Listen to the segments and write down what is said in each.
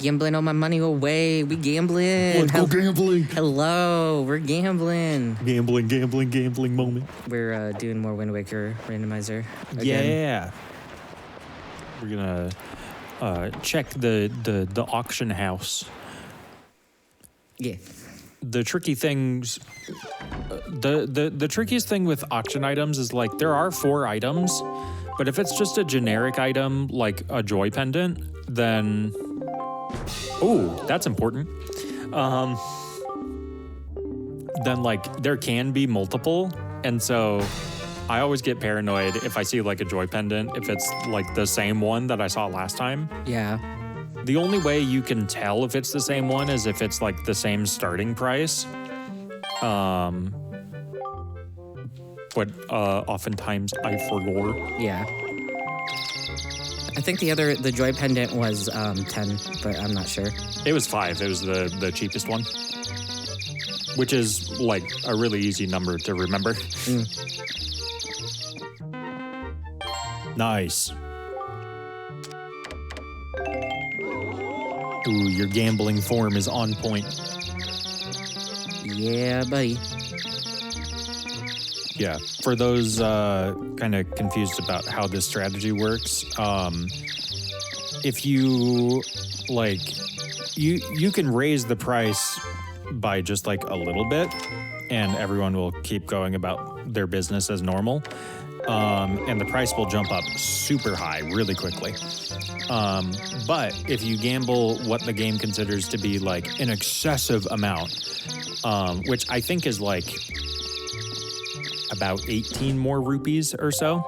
Gambling all my money away. We gambling. Let's go gambling. Hello, we're gambling. Gambling moment. We're doing more Wind Waker randomizer again. Yeah. We're gonna check the auction house. Yeah. The tricky things, the trickiest thing with auction items is like there are 4 items, but if it's just a generic item like a joy pendant, then that's important. Then like there can be multiple, and so I always get paranoid if I see like a joy pendant if it's like the same one that I saw last time. Yeah. The only way you can tell if it's the same one is if it's like the same starting price. But oftentimes I forgot. Yeah. I think the joy pendant was 10, but I'm not sure. It was 5. It was the cheapest one, which is like a really easy number to remember. Nice. Ooh, your gambling form is on point. Yeah, buddy. Yeah, for those kind of confused about how this strategy works, if you like, you can raise the price by just like a little bit, and everyone will keep going about their business as normal, and the price will jump up super high really quickly. But if you gamble what the game considers to be like an excessive amount, which I think is like about 18 more rupees or so.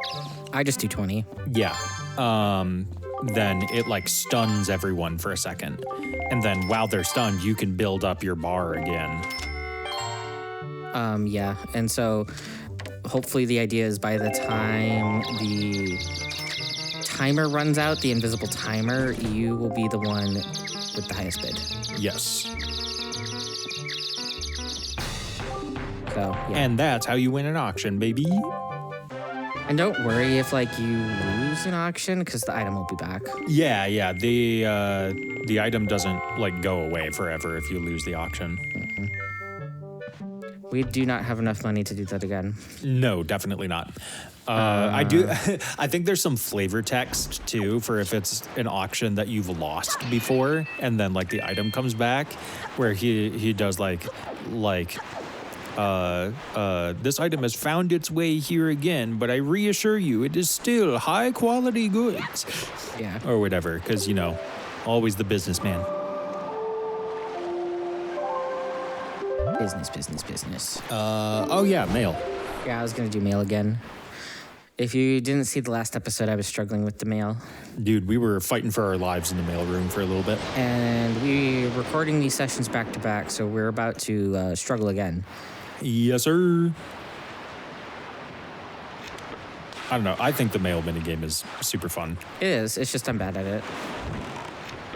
I just do 20. Yeah. Then it like stuns everyone for a second. And then while they're stunned, you can build up your bar again. Yeah. And so hopefully the idea is by the time the timer runs out, the invisible timer, you will be the one with the highest bid. Yes. So, yeah. And that's how you win an auction, baby. And don't worry if like you lose an auction, because the item will be back. Yeah. The item doesn't like go away forever if you lose the auction. We do not have enough money to do that again. No, definitely not. I do. I think there's some flavor text too for if it's an auction that you've lost before, and then like the item comes back, where he does like this item has found its way here again, but I reassure you, it is still high quality goods. Yeah. Or whatever, because you know, always the businessman. Business. Oh yeah, mail. Yeah, I was gonna do mail again. If you didn't see the last episode, I was struggling with the mail. Dude, we were fighting for our lives in the mail room for a little bit. And we're recording these sessions back to back, so we're about to struggle again. Yes, sir. I don't know. I think the mail minigame is super fun. It is. It's just I'm bad at it.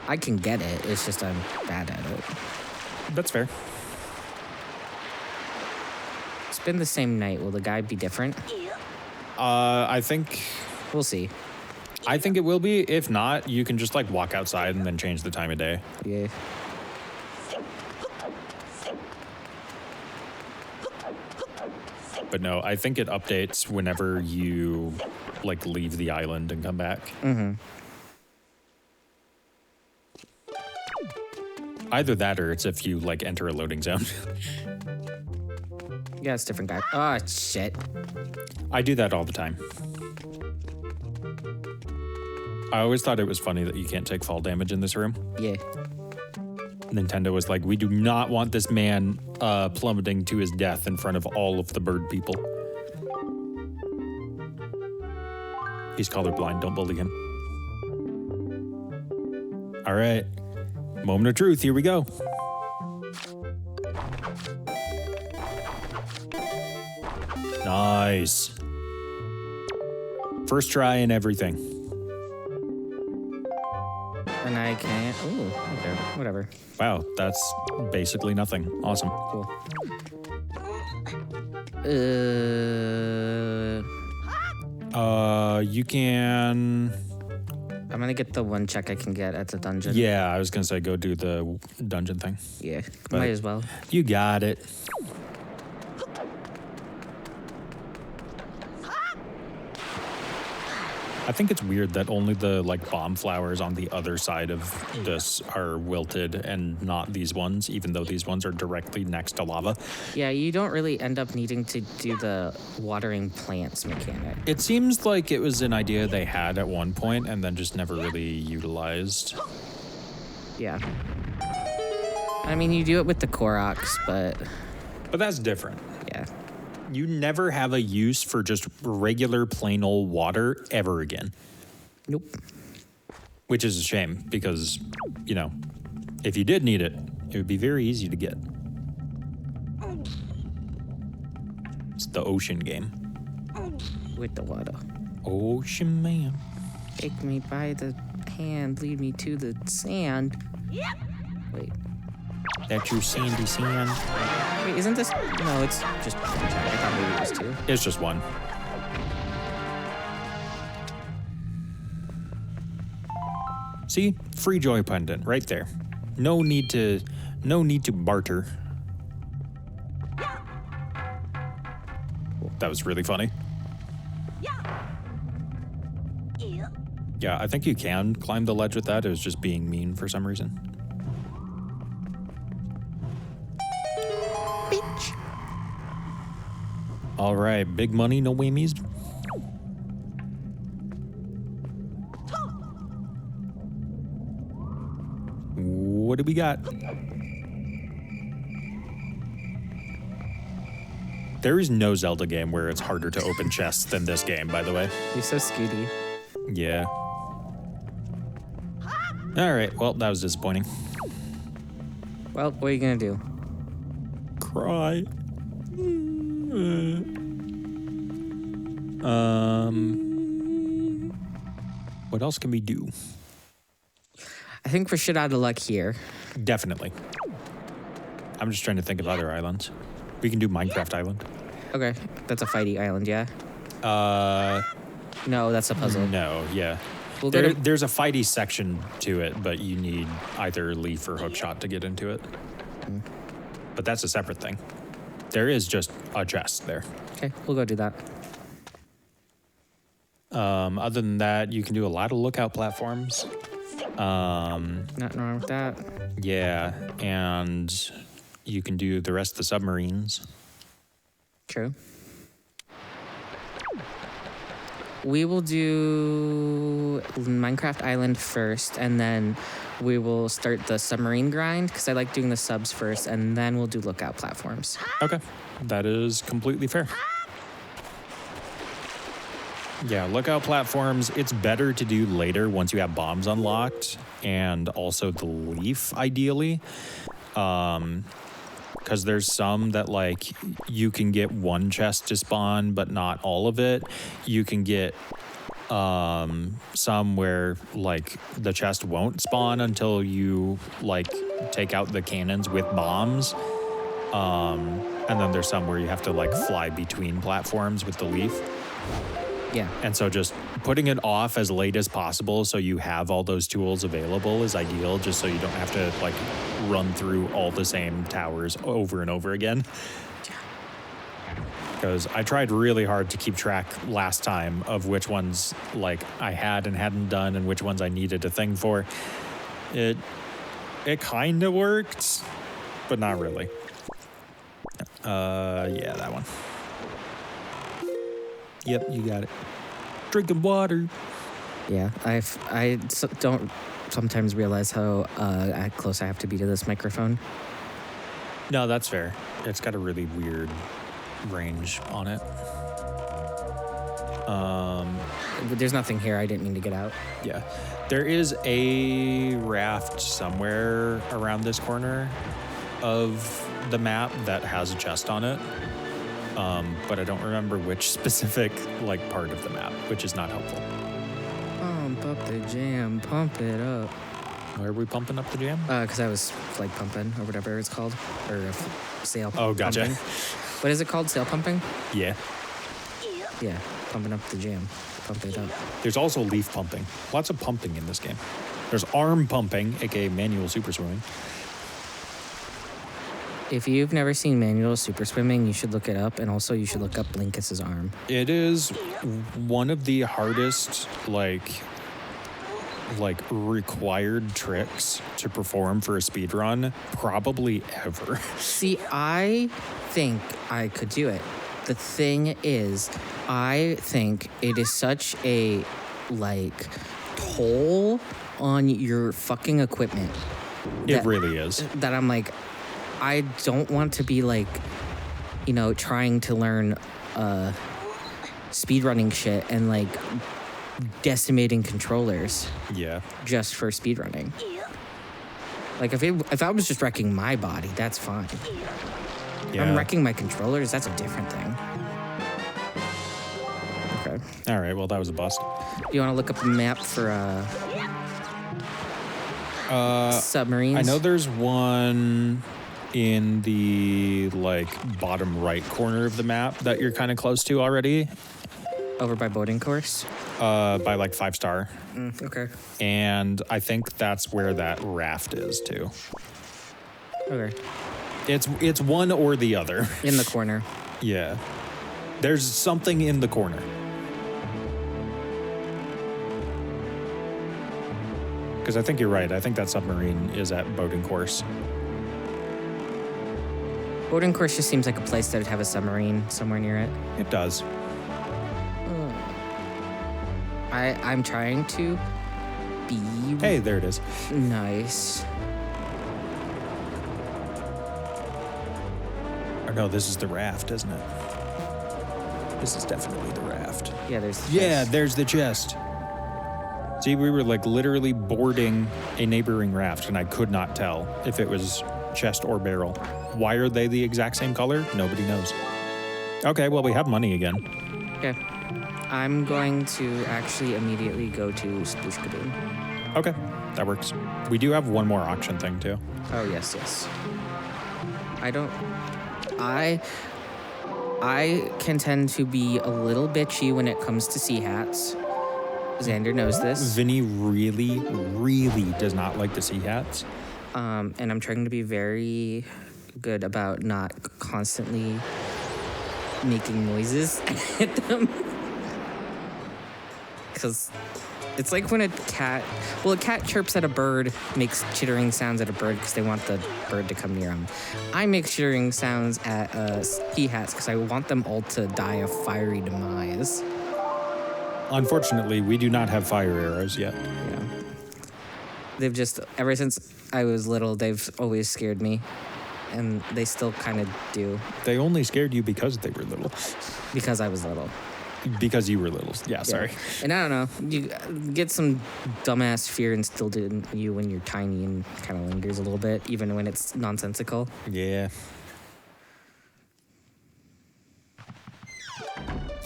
I can get it. It's just I'm bad at it. That's fair. It's been the same night. Will the guy be different? I think... We'll see. I think it will be. If not, you can just like walk outside and then change the time of day. Yeah. But no, I think it updates whenever you like leave the island and come back. Mm-hmm. Either that or it's if you like enter a loading zone. Yeah, it's a different guy. Oh, shit. I do that all the time. I always thought it was funny that you can't take fall damage in this room. Yeah. Nintendo was like, we do not want this man plummeting to his death in front of all of the bird people. He's colorblind, don't bully him. All right. Moment of truth, here we go. Nice. First try and everything. And I can't. Ooh, okay. Whatever. Wow, that's basically nothing. Awesome. Cool. You can I'm gonna get the one check I can get at the dungeon. Yeah, I was gonna say go do the dungeon thing. Yeah, But might as well. You got it. I think it's weird that only the like bomb flowers on the other side of this are wilted and not these ones, even though these ones are directly next to lava. Yeah, you don't really end up needing to do the watering plants mechanic. It seems like it was an idea they had at one point and then just never really utilized. Yeah. I mean, you do it with the Koroks, but But that's different. yeah. You never have a use for just regular plain old water ever again. Nope. Which is a shame because, you know, if you did need it, it would be very easy to get. It's the ocean game. With the water. Ocean man. Take me by the hand, lead me to the sand. Wait. That's your sandy sand. Wait, isn't this... No, it's just one check. I thought maybe it was two. It's just one. See? Free joy pendant right there. No need to barter. That was really funny. Yeah, I think you can climb the ledge with that. It was just being mean for some reason. Bitch. All right, big money, no whammies. What do we got? There is no Zelda game where it's harder to open chests than this game, by the way. You're so scooty. Yeah. All right, well, that was disappointing. Well, what are you gonna do? Cry. What else can we do? I think we're shit out of luck here. Definitely. I'm just trying to think of other islands. We can do Minecraft Island. Okay, that's a fighty island, yeah? No, that's a puzzle. No, yeah. We'll go to- There's a fighty section to it, but you need either leaf or hookshot to get into it. But that's a separate thing. There is just a chest there. Okay, we'll go do that. Other than that, you can do a lot of lookout platforms. Nothing wrong with that. Yeah, and you can do the rest of the submarines. True. We will do Minecraft Island first, and then we will start the submarine grind, because I like doing the subs first, and then we'll do lookout platforms. Okay, that is completely fair. Yeah, lookout platforms, it's better to do later once you have bombs unlocked, and also the leaf, ideally. Because there's some that, like, you can get one chest to spawn, but not all of it. You can get some where, like, the chest won't spawn until you, like, take out the cannons with bombs. And then there's some where you have to, like, fly between platforms with the leaf. Yeah. And so just putting it off as late as possible so you have all those tools available is ideal, just so you don't have to, like, run through all the same towers over and over again. Because I tried really hard to keep track last time of which ones, like, I had and hadn't done and which ones I needed a thing for. It kind of worked, but not really. Yeah, that one. Yep, you got it. Drinking water. Yeah, don't sometimes realize how close I have to be to this microphone. No, that's fair. It's got a really weird range on it. But there's nothing here. I didn't mean to get out. Yeah. There is a raft somewhere around this corner of the map that has a chest on it. But I don't remember which specific, like, part of the map, which is not helpful. Pump up the jam, pump it up. Why are we pumping up the jam? Because I was flag pumping or whatever it's called, or sail. Oh, gotcha. Pumping. What is it called? Sail pumping? Yeah. Yeah, pumping up the jam. pump it up. There's also leaf pumping. Lots of pumping in this game. There's arm pumping, aka manual super swimming. If you've never seen manual super swimming, you should look it up, and also you should look up Blinkus's arm. It is one of the hardest, like required tricks to perform for a speed run probably ever. See, I think I could do it. The thing is, I think it is such a like toll on your fucking equipment. It really is. That I'm like, I don't want to be like, you know, trying to learn speedrunning shit and like decimating controllers. Yeah. Just for speedrunning. Like if I was just wrecking my body, that's fine. Yeah. I'm wrecking my controllers, that's a different thing. Okay. All right, well, that was a bust. You want to look up a map for submarines? I know there's one in the like bottom right corner of the map that you're kind of close to already. Over by boating course? By like 5-star. Okay. And I think that's where that raft is too. Okay. It's one or the other. In the corner. Yeah. There's something in the corner. Because I think you're right. I think that submarine is at boating course. Boating course just seems like a place that would have a submarine somewhere near it. It does. I'm trying to be Hey, there it is. nice. Or no, this is the raft, isn't it? This is definitely the raft. Yeah, there's Yeah, there's the chest. See, we were like literally boarding a neighboring raft, and I could not tell if it was chest or barrel. Why are they the exact same color? Nobody knows. Okay, well, we have money again. Okay. I'm going to actually immediately go to Sploosh Kaboom. Okay, that works. We do have one more auction thing, too. Oh, yes. I can tend to be a little bitchy when it comes to sea hats. Xander knows this. Vinny really, really does not like the sea hats. And I'm trying to be very good about not constantly making noises at them. Because it's like when a cat chirps at a bird, makes chittering sounds at a bird because they want the bird to come near them. I make chittering sounds at sea hats because I want them all to die a fiery demise. Unfortunately, we do not have fire arrows yet. Yeah. They've just, ever since I was little, they've always scared me. And they still kind of do. They only scared you because they were little. Because I was little. Because you were little. Yeah, sorry. And I don't know, you get some dumbass fear instilled in you when you're tiny and kind of lingers a little bit, even when it's nonsensical. Yeah.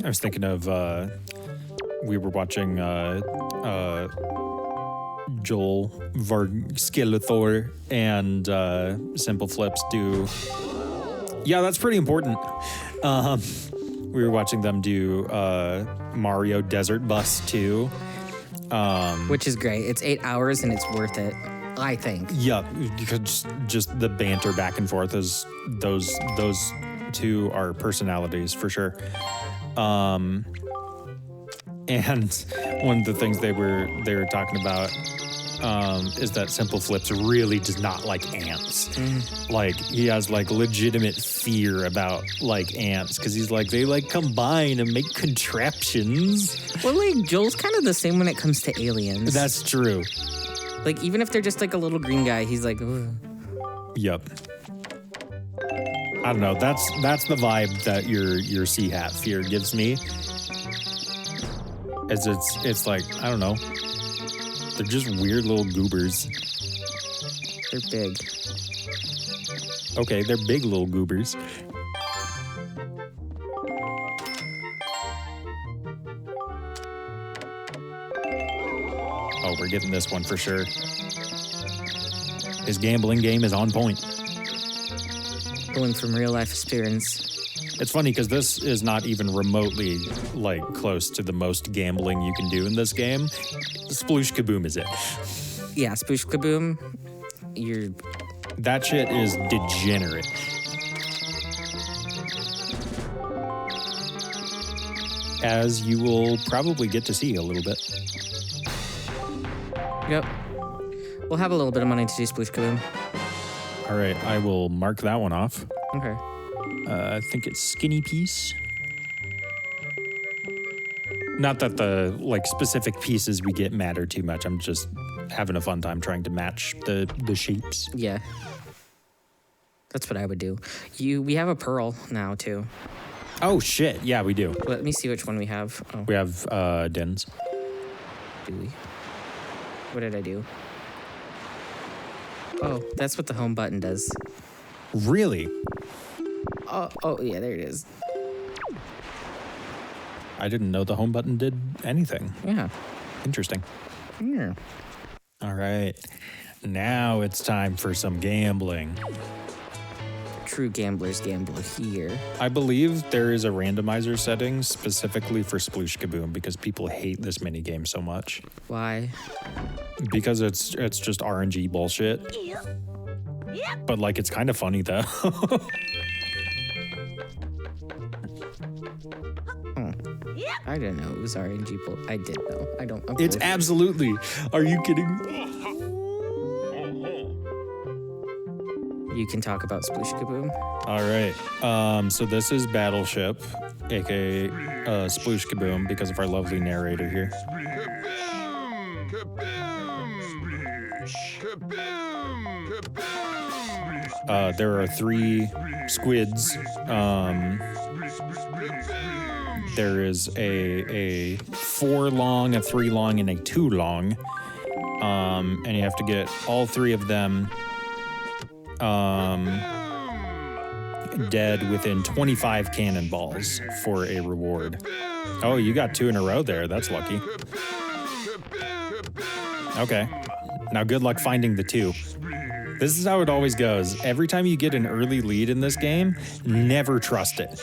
I was thinking of, we were watching Joel Skeletor and Simple Flips do. Yeah, that's pretty important. We were watching them do Mario Desert Bus 2. Which is great. It's 8 hours and it's worth it, I think. Yeah, because just the banter back and forth is those two are personalities for sure. And one of the things they were talking about is that Simple Flips really does not like ants. Like he has like legitimate fear about like ants because he's like they like combine and make contraptions. Well, like Joel's kind of the same when it comes to aliens. That's true. Like even if they're just like a little green guy, he's like, ugh. Yep. I don't know. That's the vibe that your sea hat fear gives me. As it's like, I don't know. They're just weird little goobers. They're big. Okay, they're big little goobers. Oh, we're getting this one for sure. His gambling game is on point. Going from real life experience. It's funny because this is not even remotely like close to the most gambling you can do in this game. Sploosh Kaboom is it. Yeah, Sploosh Kaboom. That shit is degenerate. As you will probably get to see a little bit. Yep. We'll have a little bit of money to do Sploosh Kaboom. All right, I will mark that one off. Okay. I think it's Skinny Piece. Not that the like specific pieces we get matter too much. I'm just having a fun time trying to match the shapes. Yeah. That's what I would do. We have a pearl now too. Oh shit! Yeah, we do. Let me see which one we have. Oh, We have Dins. do we? What did I do? Oh, that's what the home button does. Really? Oh yeah, there it is. I didn't know the home button did anything. Yeah. Interesting. Yeah. All right. Now it's time for some gambling. True gamblers gamble here. I believe there is a randomizer setting specifically for Sploosh Kaboom because people hate this mini game so much. Why? Because it's just RNG bullshit. But like it's kind of funny though. I didn't know it was RNG. I did know. I don't. I'm It's bullshit. absolutely. Are you kidding me? You can talk about Sploosh Kaboom. All right. So this is Battleship, aka Sploosh Kaboom, because of our lovely narrator here. There are 3 squids. There is a 4 long, a 3 long, and a 2 long. And you have to get all 3 of them dead within 25 cannonballs for a reward. Oh, you got 2 in a row there. That's lucky. Okay. Now good luck finding the 2. This is how it always goes. Every time you get an early lead in this game, never trust it.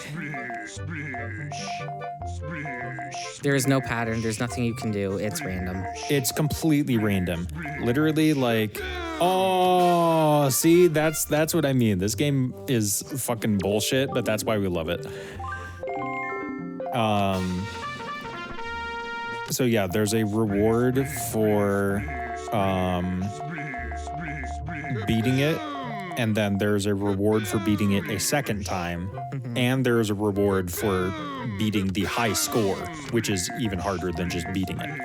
There is no pattern. There's nothing you can do. It's random. It's completely random. Literally like, oh, see, that's what I mean. This game is fucking bullshit, but that's why we love it. So yeah, there's a reward for beating it, and then there's a reward for beating it a second time, and there's a reward for beating the high score, which is even harder than just beating it.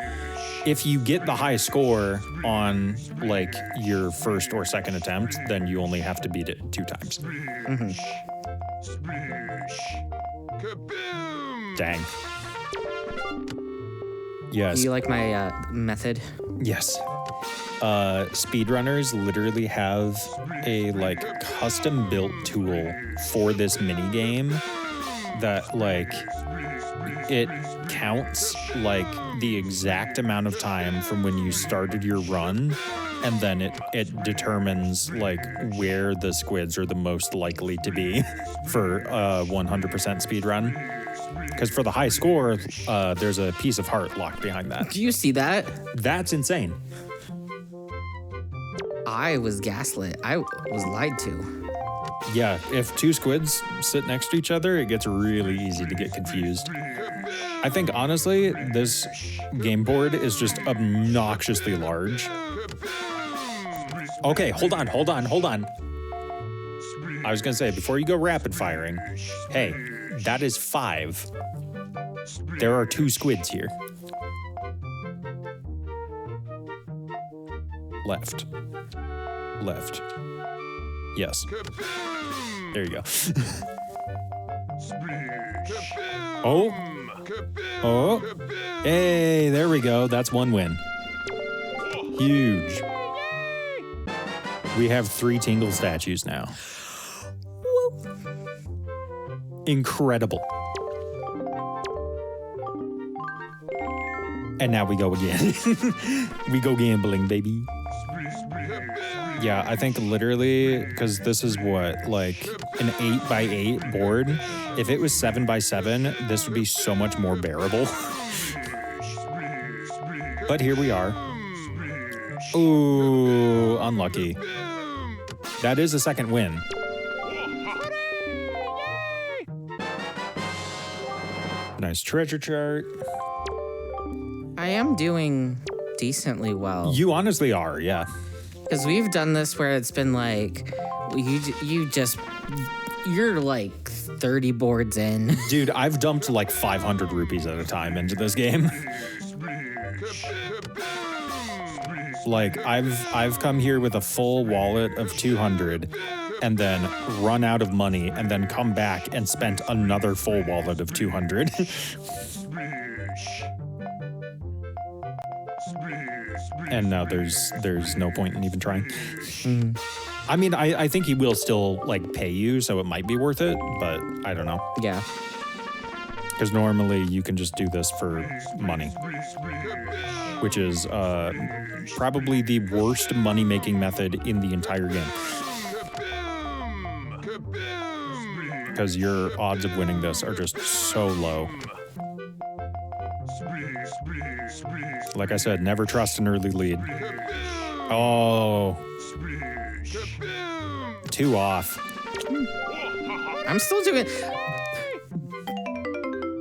If you get the high score on like your first or second attempt, then you only have to beat it 2 times. Dang. Yes. Do you like my method? Yes. Speedrunners literally have a like custom built tool for this mini game that like it counts like the exact amount of time from when you started your run, and then it determines like where the squids are the most likely to be for a 100% speed run. Because for the high score, there's a piece of heart locked behind that. Do you see that? That's insane. I was gaslit. I was lied to. Yeah, if 2 squids sit next to each other, it gets really easy to get confused. I think, honestly, this game board is just obnoxiously large. Okay, hold on. I was gonna say, before you go rapid firing, hey, that is 5. There are 2 squids here. Left. Yes. There you go. Oh. Hey, there we go. That's 1 win. Huge. We have 3 Tingle statues now. Incredible. And now we go again. We go gambling, baby. Yeah, I think literally, because this is what, like an 8x8 board. If it was 7x7, this would be so much more bearable. But here we are. Ooh, unlucky. That is a second win. Nice treasure chart. I am doing decently well. You honestly are, yeah. Because we've done this where it's been like, you're like 30 boards in. Dude, I've dumped like 500 rupees at a time into this game. Like, I've come here with a full wallet of 200 and then run out of money and then come back and spent another full wallet of 200. And now there's no point in even trying. Mm-hmm. I mean, I think he will still like pay you, so it might be worth it, but I don't know. Yeah. Because normally you can just do this for money, which is probably the worst money-making method in the entire game. Because your odds of winning this are just so low. Like I said, never trust an early lead. Oh. 2 off. I'm still doing...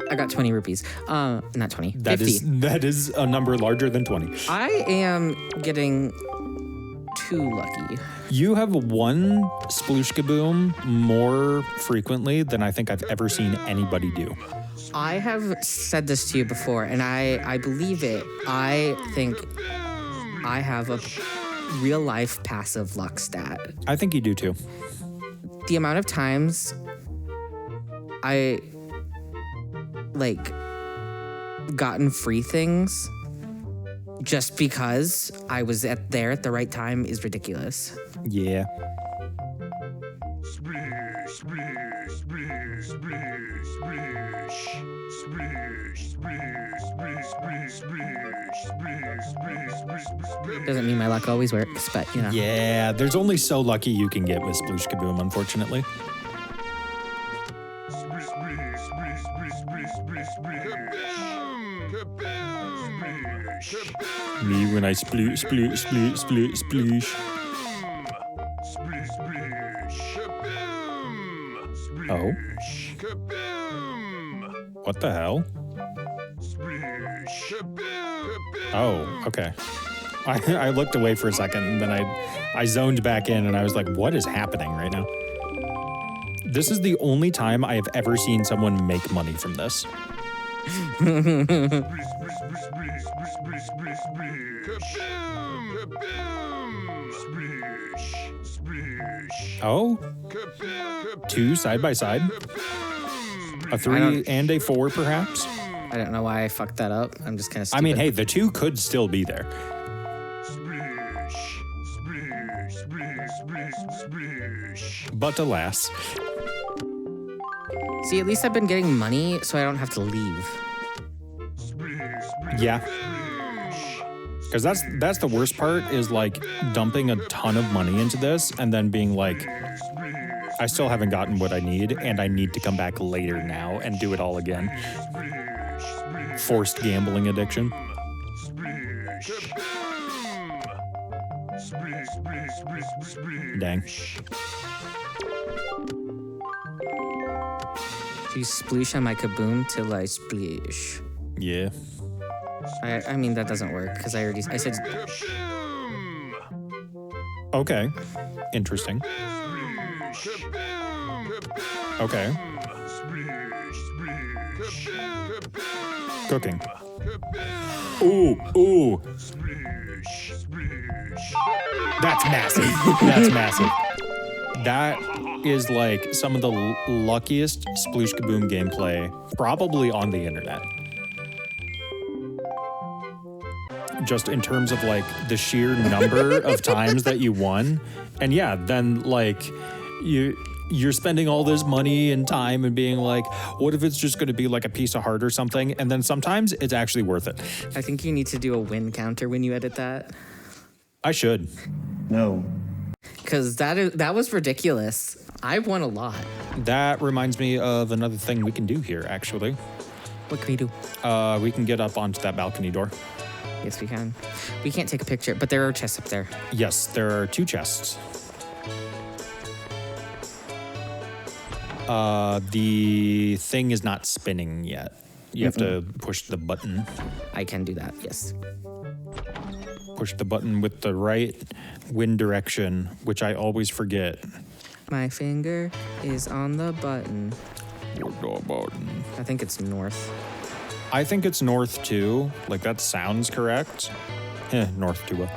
I got 20 rupees. Not 20. 50. That is a number larger than 20. I am getting too lucky. You have one sploosh kaboom more frequently than I think I've ever seen anybody do. I have said this to you before, and I believe it. I think I have a real-life passive luck stat. I think you do too. The amount of times I, gotten free things just because I was there at the right time is ridiculous. Yeah. Doesn't mean my luck always works, but you know. Yeah, there's only so lucky you can get with Sploosh Kaboom, unfortunately. Me when I sploosh, sploosh, sploosh, sploosh, sploosh. Oh? What the hell? Oh, okay. I looked away for a second and then I zoned back in and I was like, what is happening right now? This is the only time I have ever seen someone make money from this. Oh? 2 side by side? A 3 and a 4, perhaps? I don't know why I fucked that up. I'm just kind of stupid. I mean, hey, the 2 could still be there. But alas. See, at least I've been getting money, so I don't have to leave. Yeah. Because that's the worst part, is like dumping a ton of money into this and then being like, I still haven't gotten what I need and I need to come back later now and do it all again. Forced gambling addiction. Dang. Do you sploosh on my kaboom till I sploosh? Yeah. I mean, that doesn't work, because I said... Okay. Interesting. Okay. Cooking. Ooh, ooh. That's massive. That's massive. That is like some of the luckiest Sploosh Kaboom gameplay probably on the internet. Just in terms of like the sheer number of times that you won. And yeah, then like you're spending all this money and time and being like, what if it's just going to be like a piece of heart or something? And then sometimes it's actually worth it. I think you need to do a win counter when you edit that. I should. No. because that was ridiculous. I've won a lot. That reminds me of another thing we can do here, actually. What can we do? We can get up onto that balcony door. Yes, we can. We can't take a picture, but there are chests up there. Yes, there are 2 chests. The thing is not spinning yet. You have to push the button. I can do that, yes. Push the button with the right wind direction, which I always forget. My finger is on the button. The button. I think it's north. I think it's north too. Like, that sounds correct. North Tuah.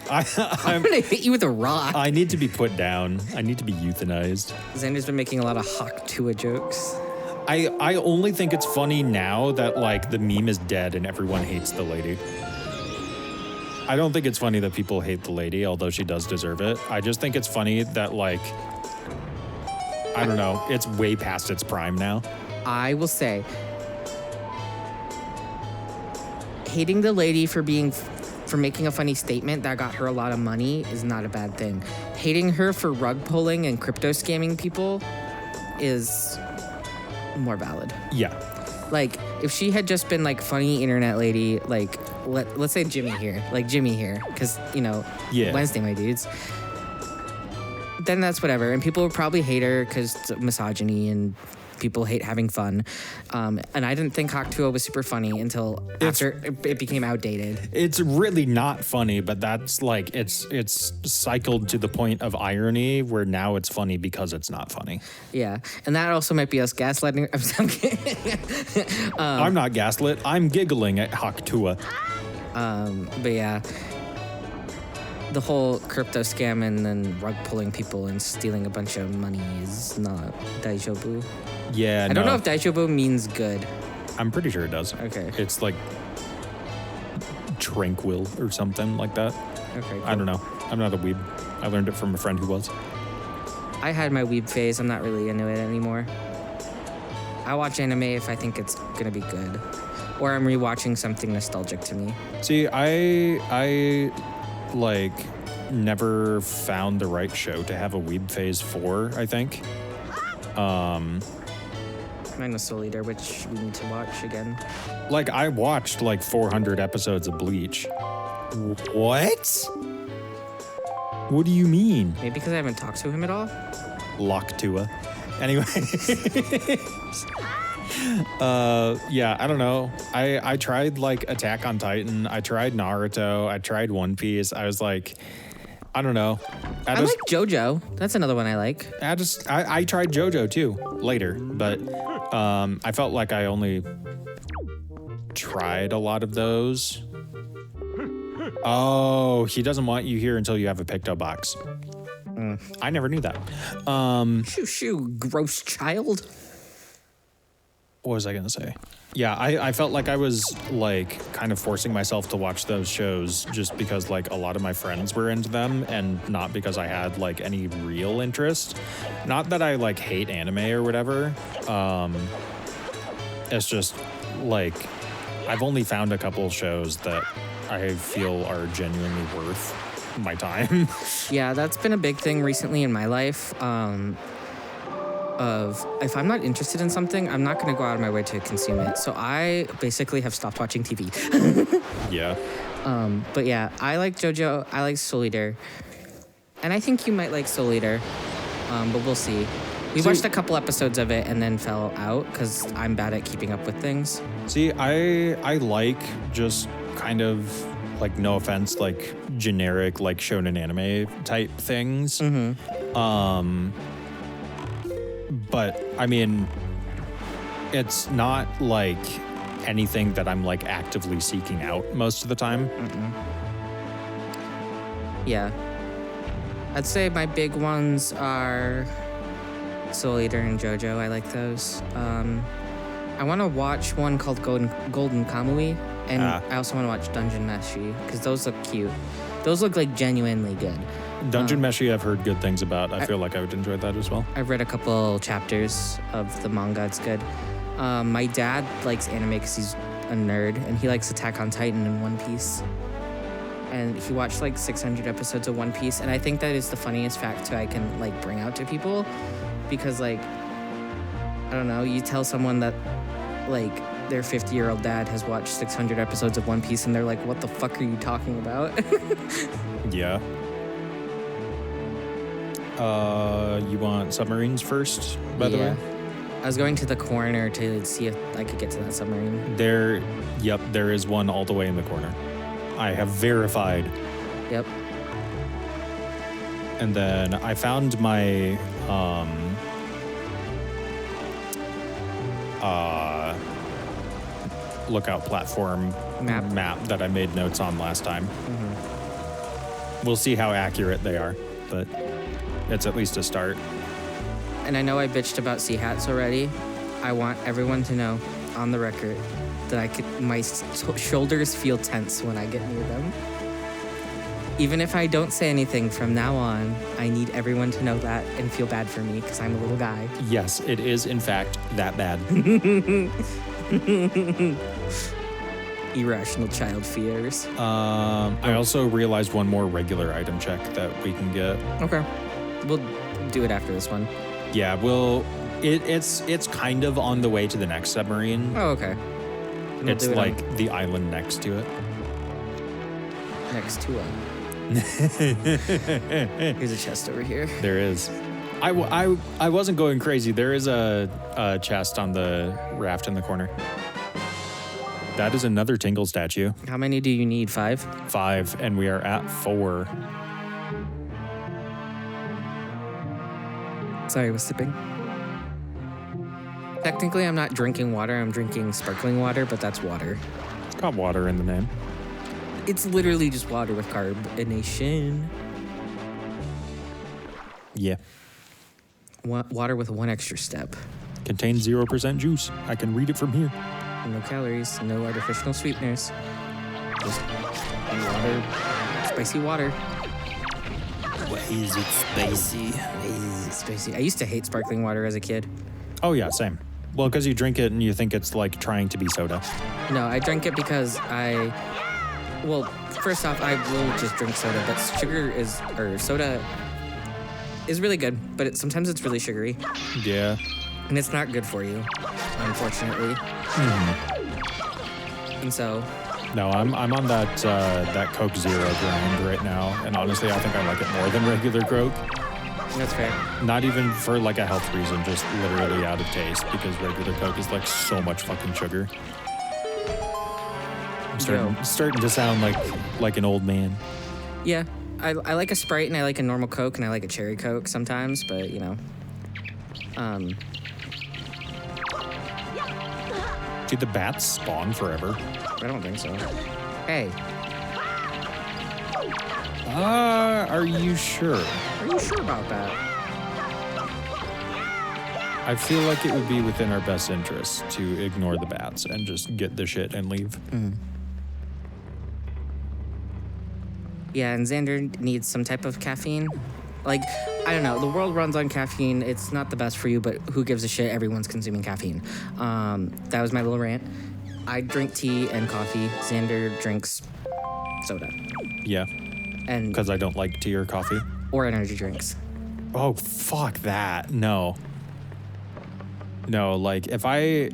I'm gonna hit you with a rock. I need to be put down. I need to be euthanized. Xander's been making a lot of Hawk Tuah jokes. I only think it's funny now that, like, the meme is dead and everyone hates the lady. I don't think it's funny that people hate the lady, although she does deserve it. I just think it's funny that, like, I don't know, it's way past its prime now. I will say, hating the lady for making a funny statement that got her a lot of money is not a bad thing. Hating her for rug pulling and crypto scamming people is more valid. Yeah. Like, if she had just been like funny internet lady, like let's say Jimmy here, because Yeah. Wednesday, my dudes. Then that's whatever, and people would probably hate her because misogyny and people hate having fun. And I didn't think Hawk Tuah was super funny until after it became outdated. It's really not funny, but that's like it's cycled to the point of irony where now it's funny because it's not funny. Yeah, and that also might be us gaslighting. I'm kidding. I'm not gaslit. I'm giggling at Hawk Tuah. But yeah, the whole crypto scam and then rug pulling people and stealing a bunch of money is not daijoubu. Yeah, I don't know if daijoubu means good. I'm pretty sure it does. Okay. It's like tranquil or something like that. Okay. Cool. I don't know. I'm not a weeb. I learned it from a friend who was. I had my weeb phase. I'm not really into it anymore. I watch anime if I think it's gonna be good, or I'm rewatching something nostalgic to me. See, I like never found the right show to have a weeb phase for, I think. Mine was Soul Eater, which we need to watch again. Like, I watched like 400 episodes of Bleach. What? What do you mean? Maybe because I haven't talked to him at all. Lock Tuah. Anyway. Yeah, I don't know. I tried like Attack on Titan. I tried Naruto. I tried One Piece. I was like, I don't know. I like JoJo. That's another one I like. I tried JoJo too later, but I felt like I only tried a lot of those. Oh, he doesn't want you here until you have a Picto box. I never knew that. Shoo, gross child. What was I gonna say? Yeah, I felt like I was like kind of forcing myself to watch those shows just because like a lot of my friends were into them and not because I had like any real interest. Not that I like hate anime or whatever. It's just like I've only found a couple shows that I feel are genuinely worth my time. Yeah, that's been a big thing recently in my life. Of if I'm not interested in something, I'm not going to go out of my way to consume it. So I basically have stopped watching TV. Yeah. But yeah, I like JoJo. I like Soul Eater. And I think you might like Soul Eater. But we'll see. We watched a couple episodes of it and then fell out because I'm bad at keeping up with things. See, I like just kind of like, no offense, like generic like shonen anime type things. But I mean, it's not like anything that I'm like actively seeking out most of the time. Yeah. I'd say my big ones are Soul Eater and JoJo. I like those. I want to watch one called Golden Kamui, and I also want to watch Dungeon Meshi because those look cute. Those look like genuinely good. Dungeon Meshi, I've heard good things about. I feel like I would enjoy that as well. I've read a couple chapters of the manga. It's good. My dad likes anime because he's a nerd, and he likes Attack on Titan and One Piece. and he watched like 600 episodes of One Piece, and I think that is the funniest fact I can like bring out to people, because like, I don't know, you tell someone that like their 50-year-old dad has watched 600 episodes of One Piece, and they're like, what the fuck are you talking about? Yeah. You want submarines first, by the way? I was going to the corner to see if I could get to that submarine. There is one all the way in the corner. I have verified. Yep. And then I found my lookout platform map that I made notes on last time. Mm-hmm. We'll see how accurate they are, but it's at least a start. And I know I bitched about sea hats already. I want everyone to know, on the record, that my shoulders feel tense when I get near them. Even if I don't say anything from now on, I need everyone to know that and feel bad for me, because I'm a little guy. Yes, it is in fact that bad. Irrational child fears. I also realized one more regular item check that we can get. Okay. We'll do it after this one. Yeah, it's kind of on the way to the next submarine. Oh, okay. It's like the island next to it. Next to it. Here's a chest over here. There is. I wasn't going crazy. There is a chest on the raft in the corner. That is another Tingle statue. How many do you need? 5? 5, and we are at 4. Sorry, I was sipping. Technically, I'm not drinking water. I'm drinking sparkling water, but that's water. It's got water in the name. It's literally just water with carbonation. Yeah. Water with one extra step. Contains 0% juice. I can read it from here. No calories, no artificial sweeteners. Just water, spicy water. Why is it spicy? Spicy. I used to hate sparkling water as a kid. Oh, yeah, same. Well, because you drink it and you think it's like trying to be soda. No, I drank it because well, first off, I will just drink soda, but soda is really good, but sometimes it's really sugary. Yeah. And it's not good for you, unfortunately. And so... No, I'm on that Coke Zero grind right now, and honestly, I think I like it more than regular Coke. That's fair. Not even for like a health reason, just literally out of taste, because regular Coke is like so much fucking sugar. I'm starting to sound like an old man. Yeah, I like a Sprite and I like a normal Coke and I like a cherry Coke sometimes, but you know. Did the bats spawn forever? I don't think so. Hey. Are you sure? Are you sure about that? I feel like it would be within our best interest to ignore the bats and just get the shit and leave. Yeah, and Xander needs some type of caffeine. Like, I don't know, the world runs on caffeine. It's not the best for you, but who gives a shit? Everyone's consuming caffeine. That was my little rant. I drink tea and coffee. Xander drinks soda. Yeah. And because I don't like tea or coffee. Or energy drinks. Oh, fuck that. No, like if I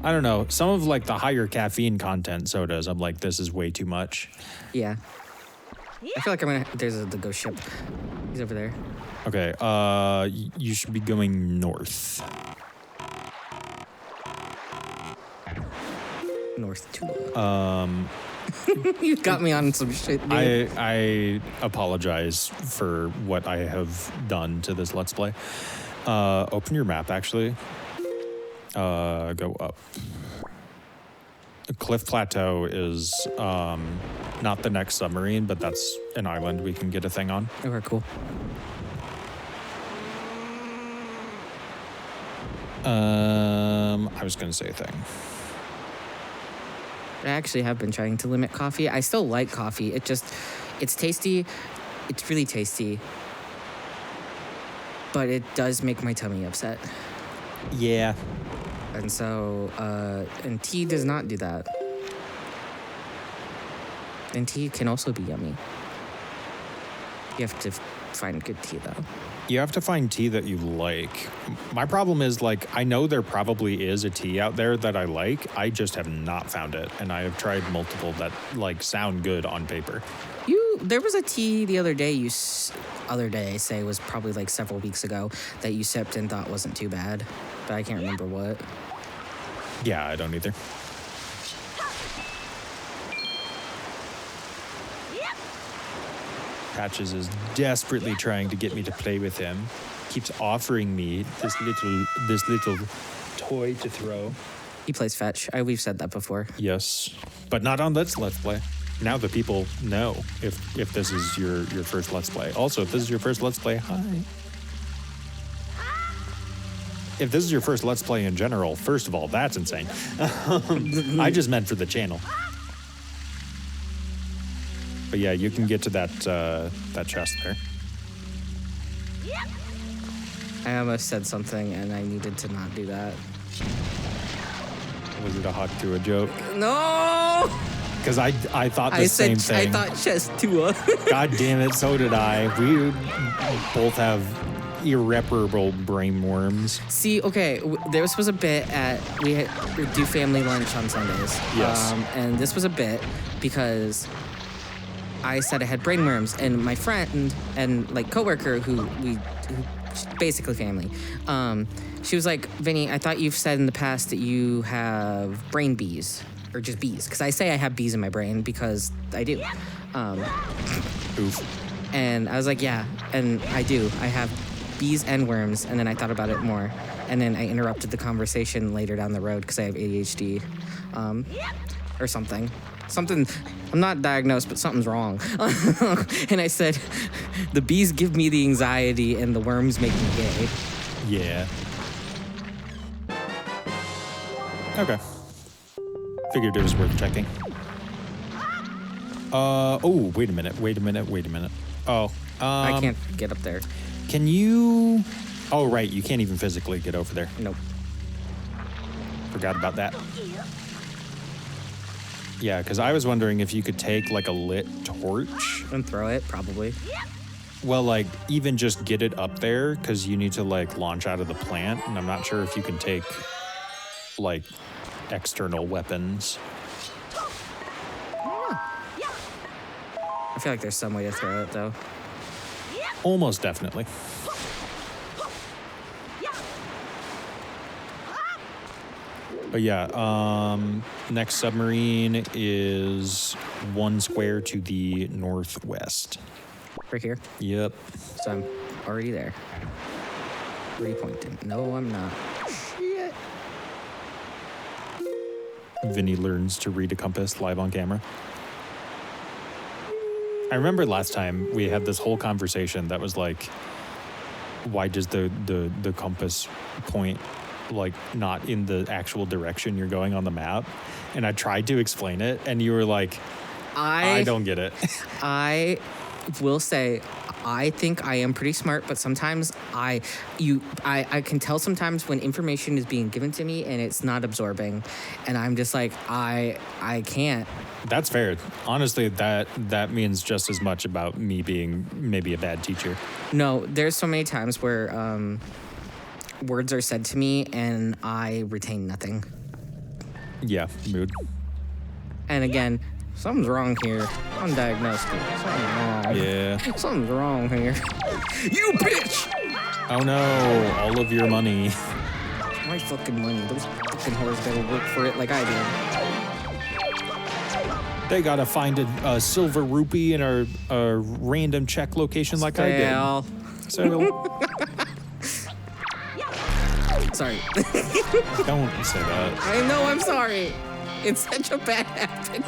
don't know, some of like the higher caffeine content sodas, I'm like, this is way too much. Yeah. I feel like there's the ghost ship. He's over there. Okay, you should be going north. North Tuah. You got me on some shit, dude. I apologize for what I have done to this Let's Play. Open your map, actually. Go up. Cliff Plateau is not the next submarine, but that's an island we can get a thing on. Okay, cool. I was gonna say a thing. I actually have been trying to limit coffee. I still like coffee. It's tasty. It's really tasty. But it does make my tummy upset. Yeah. And so, and tea does not do that. And tea can also be yummy. You have to find good tea, though. You have to find tea that you like. My problem is, like, I know there probably is a tea out there that I like. I just have not found it. And I have tried multiple that, like, sound good on paper. There was a tea the other day, I say, it was probably like several weeks ago, that you sipped and thought wasn't too bad. But I can't remember what. Yeah, I don't either. Patches is desperately trying to get me to play with him. Keeps offering me this little toy to throw. He plays fetch. We've said that before. Yes, but not on Let's Play. Now the people know if this is your first Let's Play. Also, if this is your first Let's Play, hi. If this is your first Let's Play in general, first of all, that's insane. I just meant for the channel. But yeah, you can get to that chest there. I almost said something and I needed to not do that. Was it a hawk to a joke? No! Because I thought the same thing. I thought chest Tuah. God damn it, so did I. We both have irreparable brain worms. See, okay, there was a bit we do family lunch on Sundays. Yes. And this was a bit because I said I had brain worms, and my friend and like coworker who basically family, she was like, Vinny, I thought you've said in the past that you have brain bees. Or just bees, because I say I have bees in my brain because I do. Oof. And I was like, yeah, and I do. I have bees and worms, and then I thought about it more. And then I interrupted the conversation later down the road because I have ADHD or something. I'm not diagnosed, but something's wrong. And I said, the bees give me the anxiety and the worms make me gay. Yeah. Okay. Figured it was worth checking. Oh, wait a minute. Oh, I can't get up there. Can you? Oh, right. You can't even physically get over there. Nope. Forgot about that. Yeah, because I was wondering if you could take like a lit torch And throw it, probably. Well, like, even just get it up there, because you need to, like, launch out of the plant, and I'm not sure if you can take, like, external weapons. I feel like there's some way to throw it, though. Almost definitely. But yeah, next submarine is 1 square to the northwest. Right here? Yep. So I'm already there. Where are you pointing? No, I'm not. Shit. Vinny learns to read a compass live on camera. I remember last time we had this whole conversation that was like, why does the compass point like not in the actual direction you're going on the map? And I tried to explain it, and you were like, I don't get it. I will say, I think I am pretty smart, but sometimes I can tell sometimes when information is being given to me and it's not absorbing, and I'm just like, I can't. That's fair. Honestly, that means just as much about me being maybe a bad teacher. No, there's so many times where words are said to me and I retain nothing. Yeah, mood. And again, something's wrong here. Undiagnosed. Something's wrong. Yeah. Something's wrong here. You bitch! Oh no, all of your money. My fucking money. Those fucking whores better work for it like I did. They gotta find a silver rupee in a random check location like I did. So, sorry. don't say that. I know, I'm sorry. It's such a bad habit.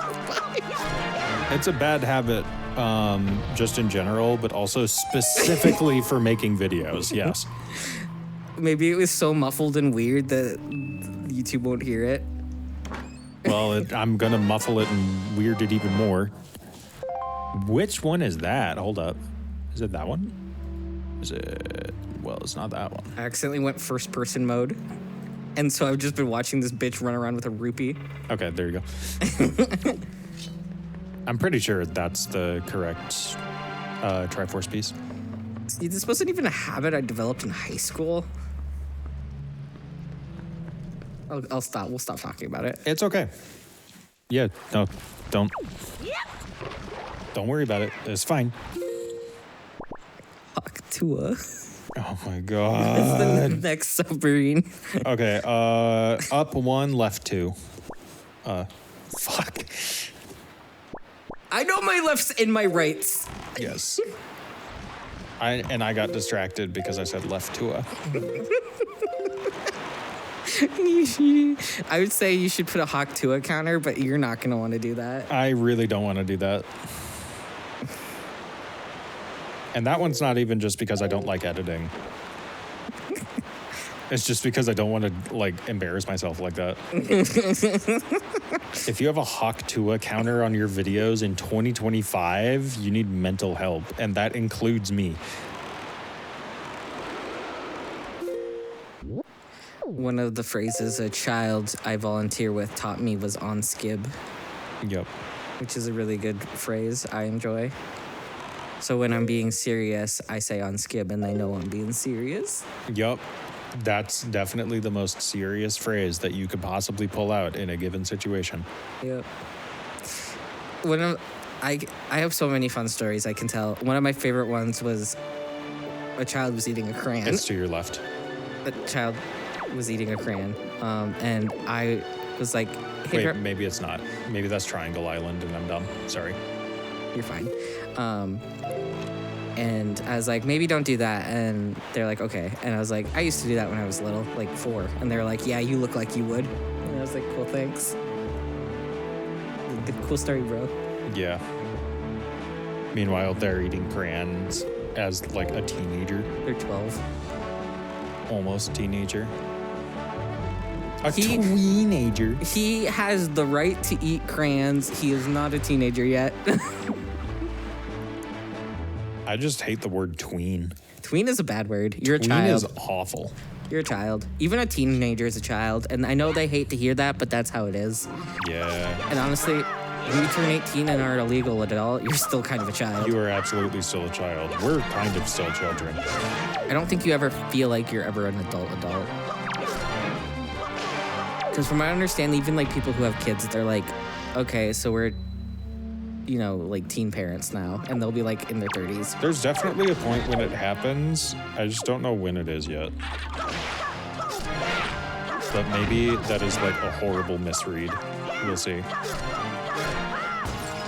It's a bad habit, just in general, but also specifically for making videos, yes. Maybe it was so muffled and weird that YouTube won't hear it. Well, I'm gonna muffle it and weird it even more. Which one is that? Hold up. Is it that one? Is it... Well, it's not that one. I accidentally went first person mode. And so I've just been watching this bitch run around with a rupee. Okay, there you go. I'm pretty sure that's the correct Triforce piece. See, this wasn't even a habit I developed in high school. I'll stop. We'll stop talking about it. It's okay. Yeah, no, don't worry about it. It's fine. Fuck Tuah. Oh my It's god. the next submarine. Okay, up 1, left 2. Fuck. I know my lefts and my rights. Yes. I got distracted because I said left Tuah. I would say you should put a Hawk Tuah counter, but you're not going to want to do that. I really don't want to do that. And that one's not even just because I don't like editing. It's just because I don't want to, like, embarrass myself like that. If you have a Hawk Tuah counter on your videos in 2025, you need mental help, and that includes me. One of the phrases a child I volunteer with taught me was on skib, Yep. which is a really good phrase I enjoy. So when I'm being serious, I say on skib and they know I'm being serious. Yep. That's definitely the most serious phrase that you could possibly pull out in a given situation. Yep. I have so many fun stories I can tell. One of my favorite ones was a child was eating a crayon. It's to your left. A child was eating a crayon. And I was like, hey, Wait, maybe it's not. Maybe that's Triangle Island and I'm dumb. Sorry. you're fine. And I was like, maybe don't do that. And they're like, okay. And I was like, I used to do that when I was little, like 4. And they're like, yeah, you look like you would. And I was like, cool, thanks. Cool story, bro. Yeah. Meanwhile, they're eating crayons as like a teenager. They're 12. Almost teenager. A He- teenager. He has the right to eat crayons. He is not a teenager yet. I just hate the word tween. Tween is a bad word. You're a Tween child. is awful. You're a child. Even a teenager is a child. And I know they hate to hear that, but that's how it is. Yeah. And honestly, when you turn 18 and are a legal adult, you're still kind of a child. You are absolutely still a child. We're kind of still children. I don't think you ever feel like you're ever an adult. Because from what I understand, even like people who have kids, they're like, okay, so we're, you know, like teen parents now. And they'll be like in their 30s. There's definitely a point when it happens. I just don't know when it is yet. But maybe that is like a horrible misread. We'll see.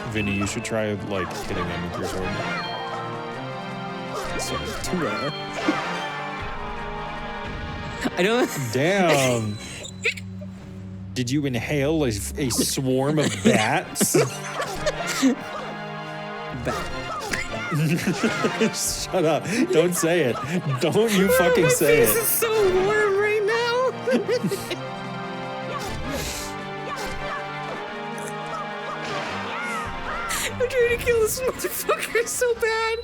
Vinny, you should try like hitting him with your sword. So, Tuah. I don't. Damn. Did you inhale a swarm of bats? Shut up. Don't say it. Don't you fucking say This is it. so warm right now. I'm trying to kill this motherfucker so bad.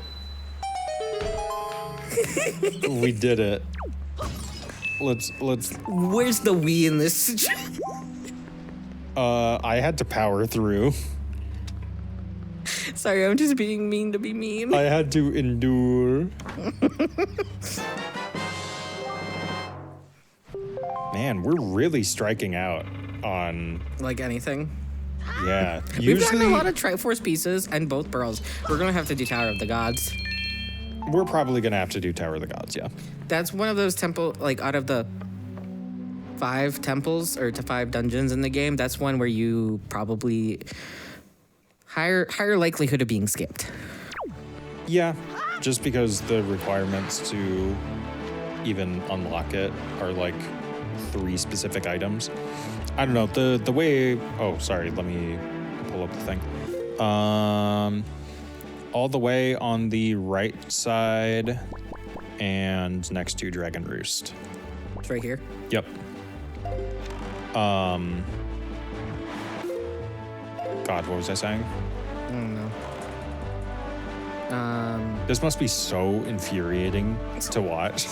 We did it. Let's Where's the we in this? I had to power through. Sorry, I'm just being mean to be mean. I had to endure. Man, we're really striking out on, Like anything. yeah. We've gotten a Usually, lot of Triforce pieces and both pearls. We're gonna have to do Tower of the Gods. we're probably gonna have to do Tower of the Gods, yeah. That's one of those temple, like out of the 5 temples or to 5 dungeons in the game, that's one where you probably higher likelihood of being skipped. Yeah, just because the requirements to even unlock it are like 3 specific items. I don't know, the way, oh, sorry, let me pull up the thing. All the way on the right side and next to Dragon Roost. It's right here. Yep. God, what was I saying? I don't know. This must be so infuriating to watch.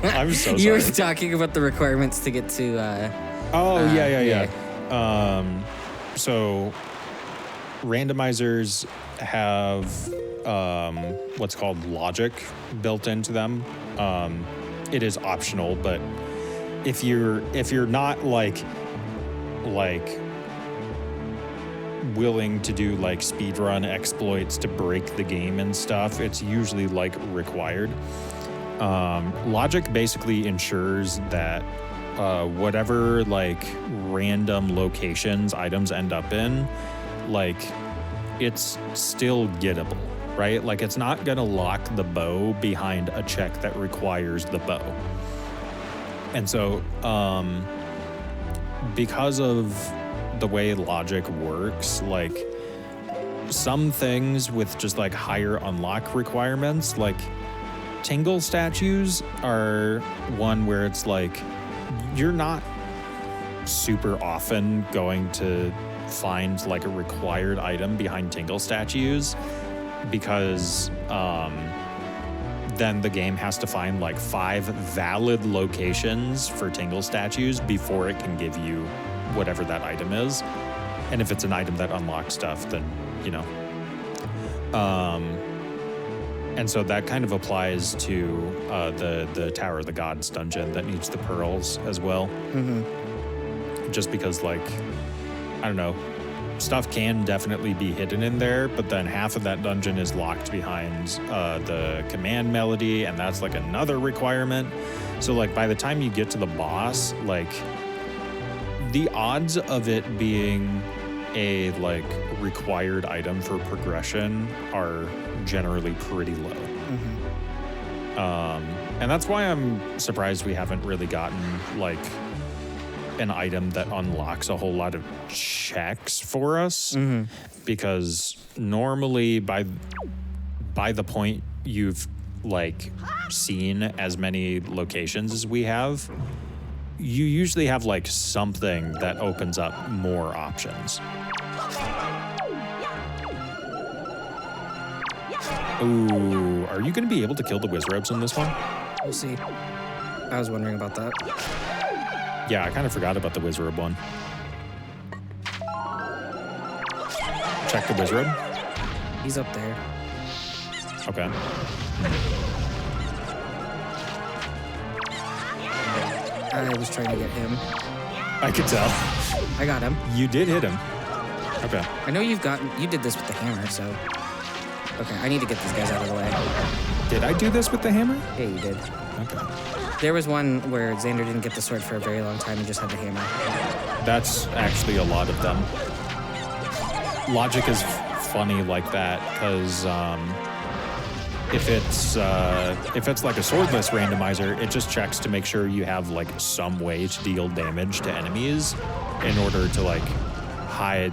I'm so You were sorry. talking about the requirements to get to Oh, yeah. yeah. So randomizers have what's called logic built into them. It is optional, but if you're not like willing to do like speedrun exploits to break the game and stuff, it's usually like required. Logic basically ensures that whatever like random locations items end up in, like it's still gettable, right? Like it's not gonna lock the bow behind a check that requires the bow. And so because of the way logic works, like some things with just like higher unlock requirements, like tingle statues are one where it's like you're not super often going to find like a required item behind tingle statues, because then the game has to find like 5 valid locations for tingle statues before it can give you whatever that item is. And if it's an item that unlocks stuff, then, you know. And so that kind of applies to the Tower of the Gods dungeon that needs the pearls as well. Just because, like, I don't know, stuff can definitely be hidden in there, but then half of that dungeon is locked behind the command melody, and that's like another requirement. So like by the time you get to the boss, like the odds of it being a like required item for progression are generally pretty low. And that's why I'm surprised we haven't really gotten like an item that unlocks a whole lot of checks for us, because normally by the point you've like seen as many locations as we have, you usually have like something that opens up more options. Ooh, are you going to be able to kill the Wizrobes in this one? We'll see. I was wondering about that. Yeah, I kind of forgot about the Wizrobe one. Check the Wizrobe. He's up there. Okay. I was trying to get him. I could tell. I got him. You did hit him. Okay. I know you did this with the hammer, so. Okay, I need to get these guys out of the way. Did I do this with the hammer? Yeah, you did. Okay. There was one where Xander didn't get the sword for a very long time and just had the hammer. That's actually a lot of them. Logic is funny like that because if it's like a swordless randomizer, it just checks to make sure you have like some way to deal damage to enemies in order to like hide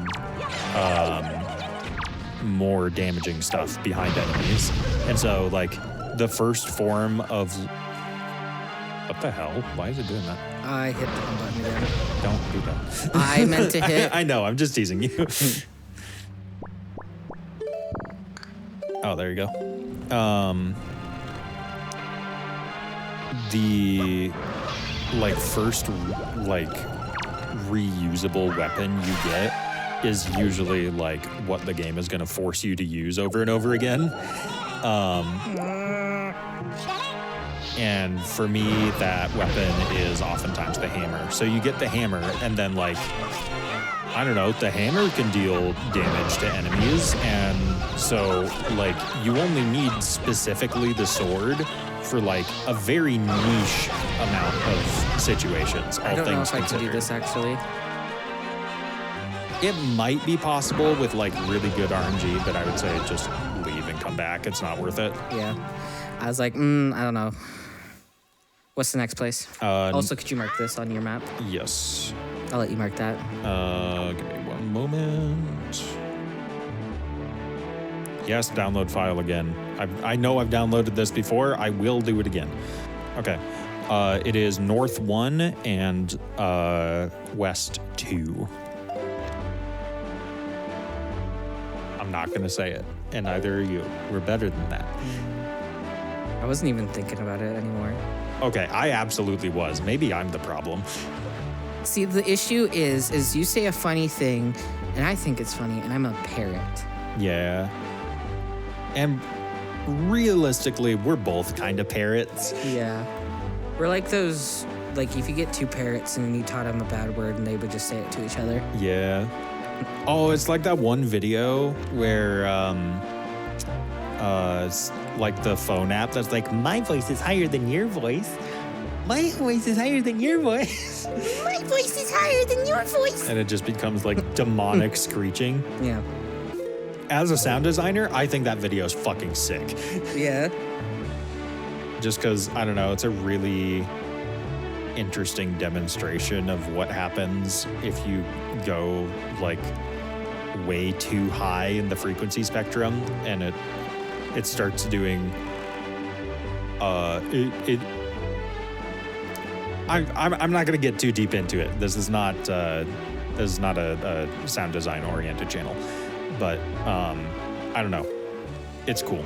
more damaging stuff behind enemies. And so like the first form of what the hell? Why is it doing that? I hit the button again. Don't do that. I meant to hit. I know, I'm just teasing you. Oh, there you go. The like first like reusable weapon you get is usually like what the game is going to force you to use over and over again. And for me, that weapon is oftentimes the hammer. So you get the hammer, and then like, I don't know, the hammer can deal damage to enemies. And so like, you only need specifically the sword for like a very niche amount of situations. I don't know if I can do this actually. It might be possible with like really good RNG, but I would say just leave and come back. It's not worth it. Yeah. I was like, I don't know. What's the next place? Also, could you mark this on your map? Yes. I'll let you mark that. Give me one moment. Yes, download file again. I know I've downloaded this before. I will do it again. Okay. It is North 1 and West 2. I'm not going to say it, and neither are you. We're better than that. I wasn't even thinking about it anymore. Okay, I absolutely was. Maybe I'm the problem. See, the issue is you say a funny thing, and I think it's funny, and I'm a parrot. Yeah. And realistically, we're both kind of parrots. Yeah. We're like those, like if you get two parrots and you taught them a bad word and they would just say it to each other. Yeah. Oh, it's like that one video where, it's like the phone app that's like, my voice is higher than your voice. My voice is higher than your voice. My voice is higher than your voice. And it just becomes like demonic screeching. Yeah. As a sound designer, I think that video is fucking sick. Yeah. Just because, I don't know, it's a really interesting demonstration of what happens if you go like way too high in the frequency spectrum and it starts doing I'm not gonna get too deep into it. This is not a sound design oriented channel, but I don't know. It's cool.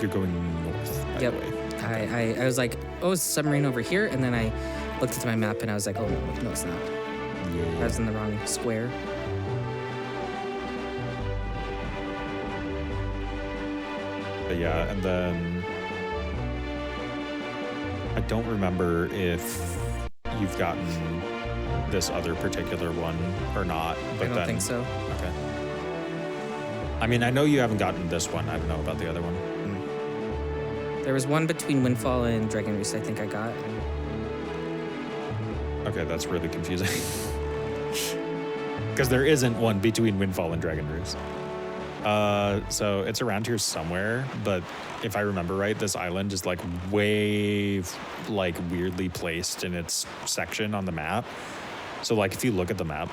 You're going north, by the way. I was like, oh, it's a submarine over here, and then I looked at my map and I was like, oh no, it's not. Yeah. I was in the wrong square. But yeah, and then I don't remember if you've gotten this other particular one or not. But I don't think so. Okay. I mean, I know you haven't gotten this one. I don't know about the other one. There was one between Windfall and Dragon Roost I think I got. Okay, that's really confusing. Because there isn't one between Windfall and Dragon Roost. So it's around here somewhere, but if I remember right, this island is like way like weirdly placed in its section on the map. So like if you look at the map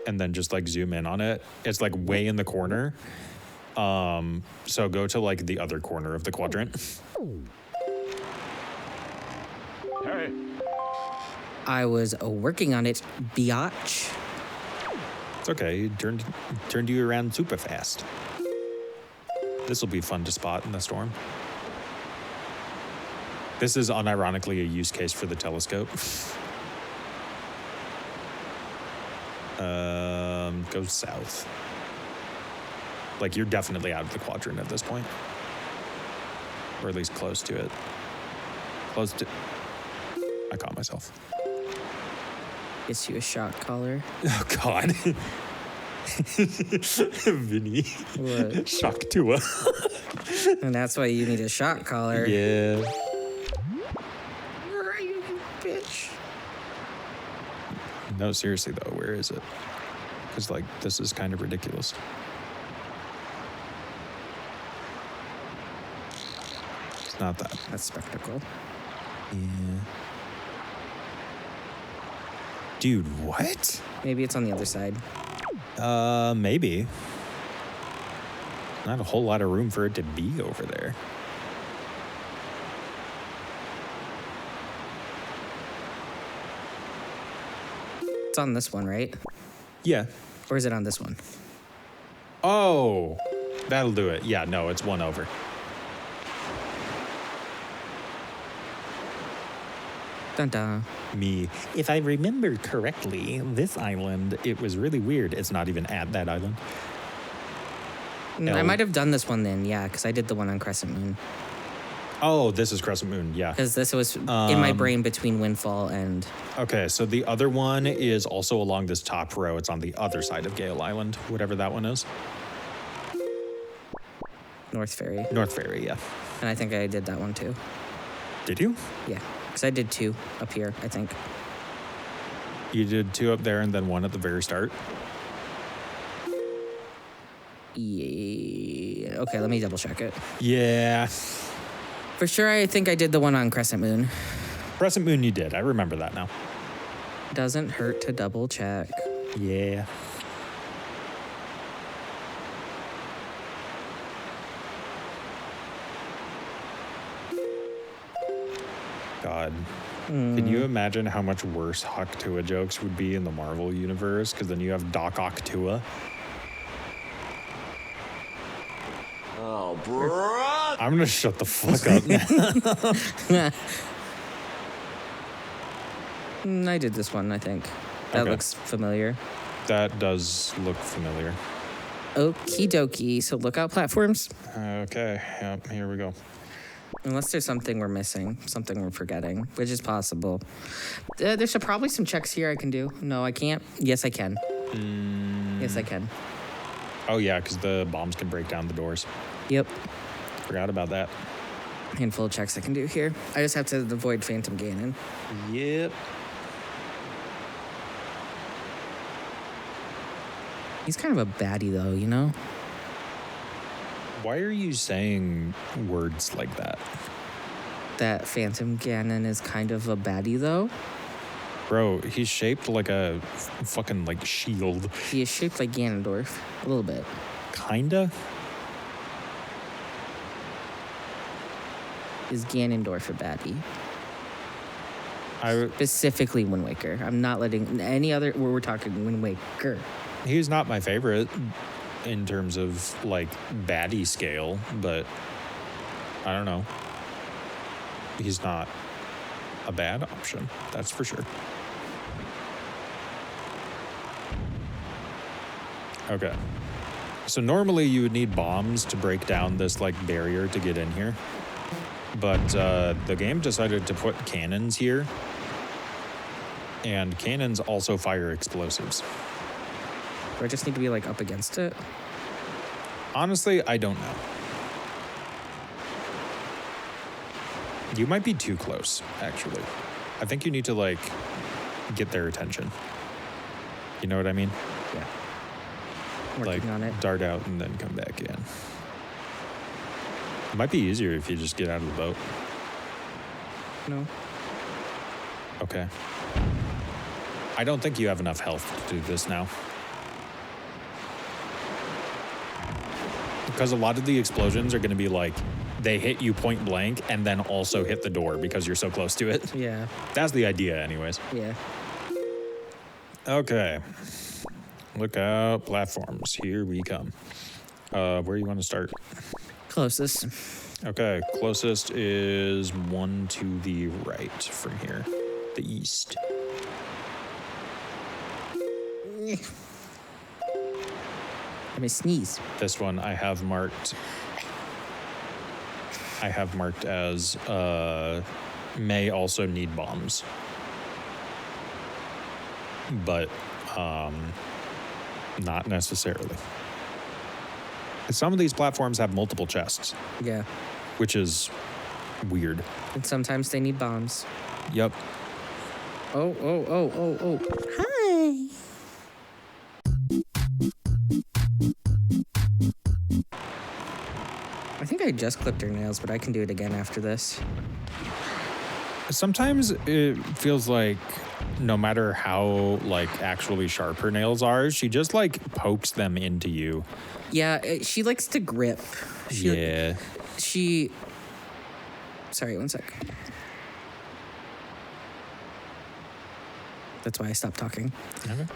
and then just like zoom in on it, it's like way in the corner. So go to like the other corner of the quadrant. Hey. I was working on it, biatch. It's okay, you turned you around super fast. This will be fun to spot in the storm. This is unironically a use case for the telescope. Go south. Like you're definitely out of the quadrant at this point. Or at least close to it. Close to... I caught myself. Gets you a shot collar. Oh, God. Vinny. What? Shock Tuah. And that's why you need a shot collar. Yeah. Where are you, you bitch? No, seriously, though, where is it? Because, like, this is kind of ridiculous. It's not that. That's spectacle. Yeah. Dude, what? Maybe it's on the other side. Maybe. Not a whole lot of room for it to be over there. It's on this one, right? Yeah. Or is it on this one? Oh, that'll do it. Yeah, no, it's one over. Dun dun. Me. If I remember correctly, this island, it was really weird. It's not even at that island. I might have done this one then, yeah, because I did the one on Crescent Moon. Oh, this is Crescent Moon, yeah. Because this was in my brain between Windfall and... Okay, so the other one is also along this top row. It's on the other side of Gale Island, whatever that one is. North Ferry. North Ferry, yeah. And I think I did that one too. Did you? Yeah, because I did 2 up here, I think. You did 2 up there and then 1 at the very start? Yeah. Okay, let me double check it. Yeah. For sure, I think I did the one on Crescent Moon. Crescent Moon you did. I remember that now. Doesn't hurt to double check. Yeah. God. Can you imagine how much worse Hawk Tuah jokes would be in the Marvel universe? Because then you have Doc Ock Tuah. Oh, bro. I'm gonna shut the fuck up now. I did this one, I think. That Okay. looks familiar. That does look familiar. Okie dokie. So lookout platforms? Okay, yep, here we go. Unless there's something we're missing, something we're forgetting, which is possible. There's probably some checks here I can do. No, I can't. Yes, I can. Yes, I can. Oh yeah, because the bombs can break down the doors. Yep. Forgot about that. Handful of checks I can do here. I just have to avoid Phantom Ganon. Yep. He's kind of a baddie, though, you know? Why are you saying words like that? That Phantom Ganon is kind of a baddie, though. Bro, he's shaped like a fucking like shield. He is shaped like Ganondorf. A little bit. Kinda? Is Ganondorf a baddie? I Specifically Wind Waker. I'm not letting any other... We're talking Wind Waker. He's not my favorite in terms of like baddie scale, but I don't know. He's not a bad option, that's for sure. Okay. So normally you would need bombs to break down this like barrier to get in here. But the game decided to put cannons here. And cannons also fire explosives. Do I just need to be like up against it? Honestly, I don't know. You might be too close, actually. I think you need to like get their attention. You know what I mean? Yeah. Working Like on it. dart out and then come back in. It might be easier if you just get out of the boat. No. Okay. I don't think you have enough health to do this now. Because a lot of the explosions are going to be like, they hit you point blank and then also hit the door because you're so close to it. Yeah. That's the idea anyways. Yeah. Okay. Look out, platforms. Here we come. Where do you want to start? Closest. Okay, closest is one to the right from here. The east. I'm gonna sneeze. This one I have marked. I have marked as may also need bombs. But not necessarily. Some of these platforms have multiple chests, Yeah. which is weird. And sometimes they need bombs. Yep. Oh. Hi. I think I just clipped her nails, but I can do it again after this. Sometimes it feels like no matter how like actually sharp her nails are, she just like pokes them into you. Yeah, she likes to grip. Yeah. She... Sorry, one sec. That's why I stopped talking. Okay.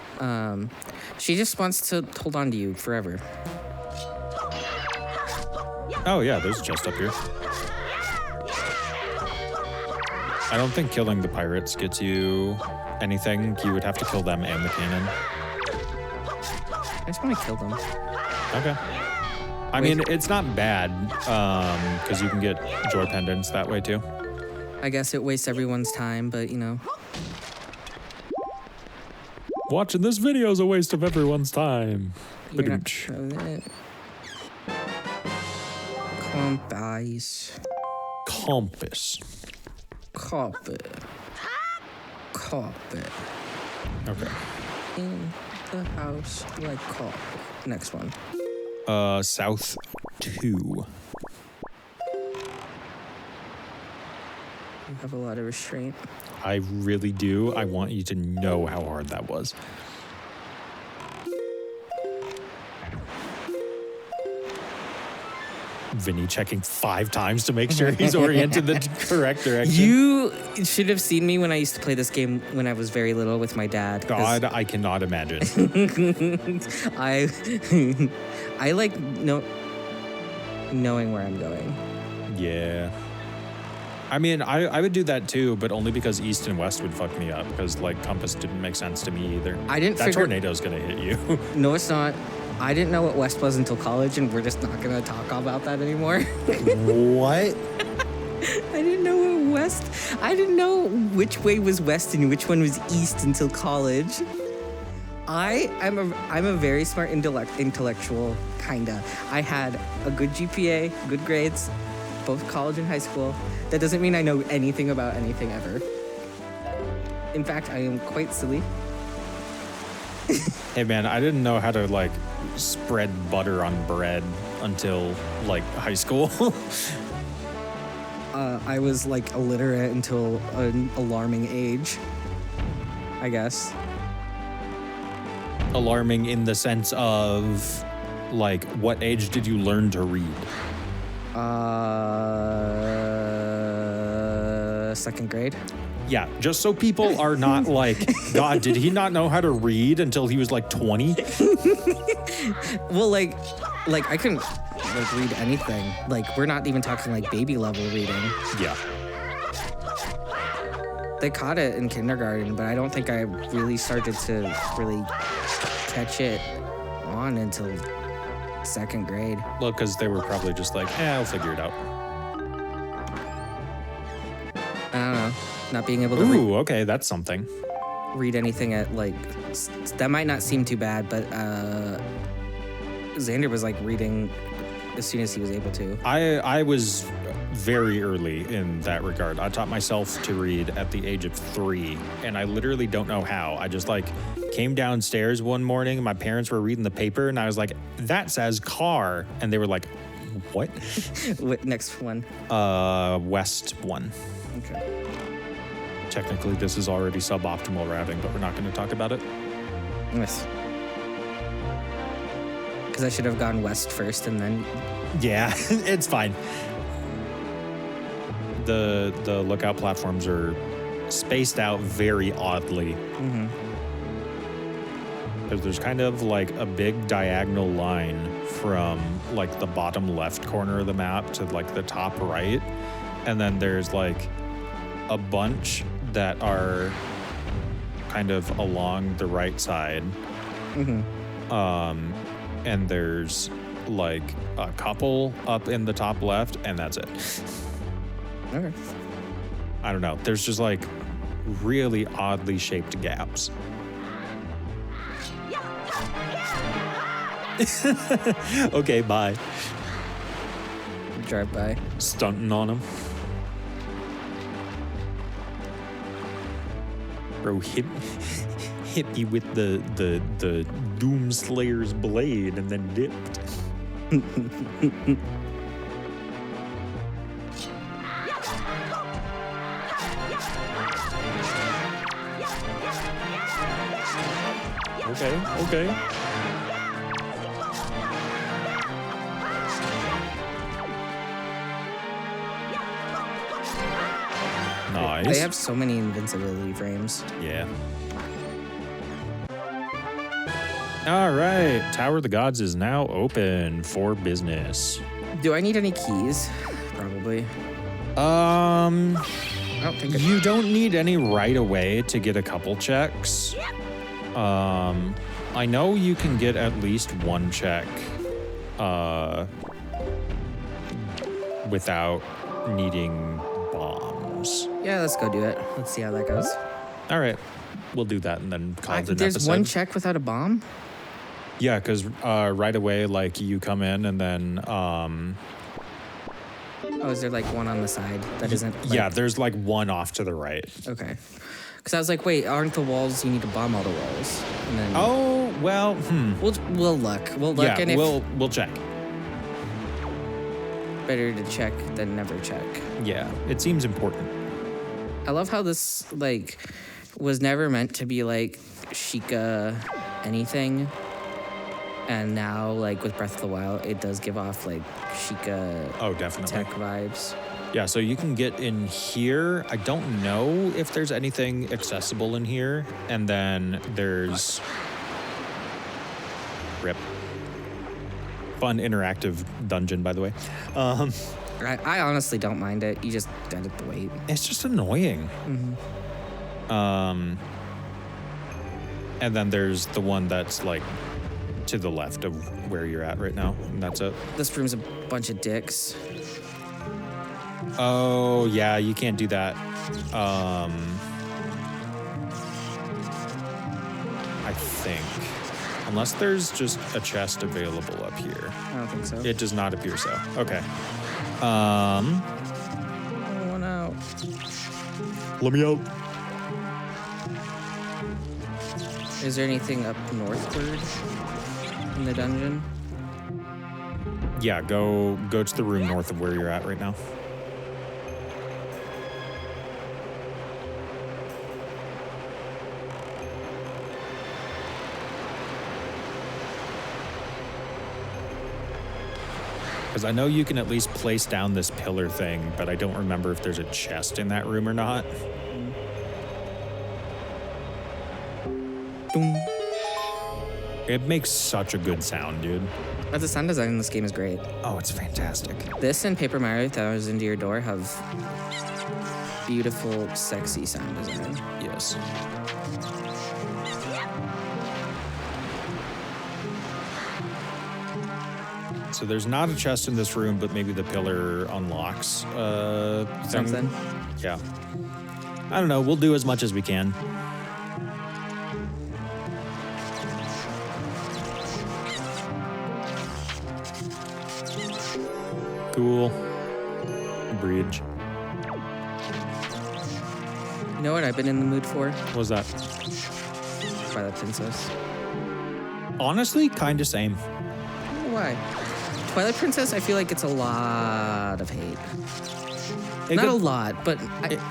She just wants to hold on to you forever. Oh yeah, there's just up here. I don't think killing the pirates gets you anything. You would have to kill them and the cannon. I just want to kill them. Okay. I mean, it's not bad, because you can get joy pendants that way too. I guess it wastes everyone's time, but you know. Watching this video is a waste of everyone's time. You're not Compass. Compass. Carpet. Carpet. Okay. In the house like carpet. Next one. South 2. You have a lot of restraint. I really do. I want you to know how hard that was. Vinny checking 5 times to make sure he's oriented the correct direction. You should have seen me when I used to play this game when I was very little with my dad. God, I cannot imagine. I like knowing where I'm going. Yeah. I mean, I would do that too, but only because east and west would fuck me up because like compass didn't make sense to me either. I didn't that figure. tornado's gonna hit you. No, it's not. I didn't know what west was until college, and we're just not gonna talk about that anymore. What? I didn't know what west. I didn't know which way was west and which one was east until college. I'm a very smart intellectual, kinda. I had a good GPA, good grades, both college and high school. That doesn't mean I know anything about anything ever. In fact, I am quite silly. Hey man, I didn't know how to like spread butter on bread until like high school. I was like illiterate until an alarming age, I guess. Alarming in the sense of like what age did you learn to read? Second grade. Yeah, just so people are not like, God, did he not know how to read until he was like 20? Well, like I couldn't like read anything. Like we're not even talking like baby level reading. Yeah. They caught it in kindergarten, but I don't think I really started to really catch it on until second grade. Well, because they were probably just like, I'll figure it out. I don't know. Not being able to Ooh, okay, that's something. read anything at like that might not seem too bad, but Xander was like reading as soon as he was able to. I was very early in that regard. I taught myself to read at the age of 3, and I literally don't know how. I just like came downstairs one morning, my parents were reading the paper, and I was like, that says car. And they were like, what? What next one? West one. Okay. Technically, this is already suboptimal routing, but we're not going to talk about it. Yes. Because I should have gone west first and then. Yeah, it's fine. The lookout platforms are spaced out very oddly. Mm-hmm. Because there's kind of like a big diagonal line from like the bottom left corner of the map to like the top right. And then there's like a bunch that are kind of along the right side. Mm-hmm. And there's like a couple up in the top left, and that's it. Okay. I don't know. There's just like really oddly shaped gaps. Okay, bye. Drive by. Stunting on him. Bro, hit me with the Doomslayer's blade and then dipped. Okay. Nice. They have so many invincibility frames. Yeah. All right. Tower of the Gods is now open for business. Do I need any keys? Probably. I don't think you don't need any right away to get a couple checks. I know you can get at least one check without needing bombs. Yeah, let's go do it. Let's see how that goes. All right. We'll do that and then call it an There's episode. one check without a bomb? Yeah, because right away, like, you come in and then... Oh, is there like one on the side that isn't? Like, yeah, there's like one off to the right. Okay. Because I was like, wait, aren't the walls, you need to bomb all the walls? And then Oh, well, We'll look. We'll look, yeah, and if we'll check. better to check than never check. Yeah, it seems important. I love how this, like, was never meant to be, like, Sheikah anything. And now, like, with Breath of the Wild, it does give off, like, Sheikah Oh, definitely. tech vibes. Yeah, so you can get in here. I don't know if there's anything accessible in here. And then there's... Rip. Fun interactive dungeon, by the way. I honestly don't mind it. You just gotta wait. It's just annoying. And then there's the one that's like to the left of where you're at right now, and that's it. This room's a bunch of dicks. Oh yeah, you can't do that. I think, unless there's just a chest available up here. I don't think so. It does not appear so. Okay. Oh no. Let me out. Is there anything up northward in the dungeon? Yeah, go to the room north of where you're at right now. Because I know you can at least place down this pillar thing, but I don't remember if there's a chest in that room or not. Boom. It makes such a good sound, dude. But the sound design in this game is great. Oh, it's fantastic. This and Paper Mario Thousand Into Your Door have beautiful, sexy sound design. Yes. So there's not a chest in this room, but maybe the pillar unlocks thing. Something. Yeah. I don't know. We'll do as much as we can. Cool. Bridge. You know what I've been in the mood for? What was that? Twilight Princess. Honestly, kind of same. I don't know why. Twilight Princess, I feel like it's a lot of hate. Not a lot, but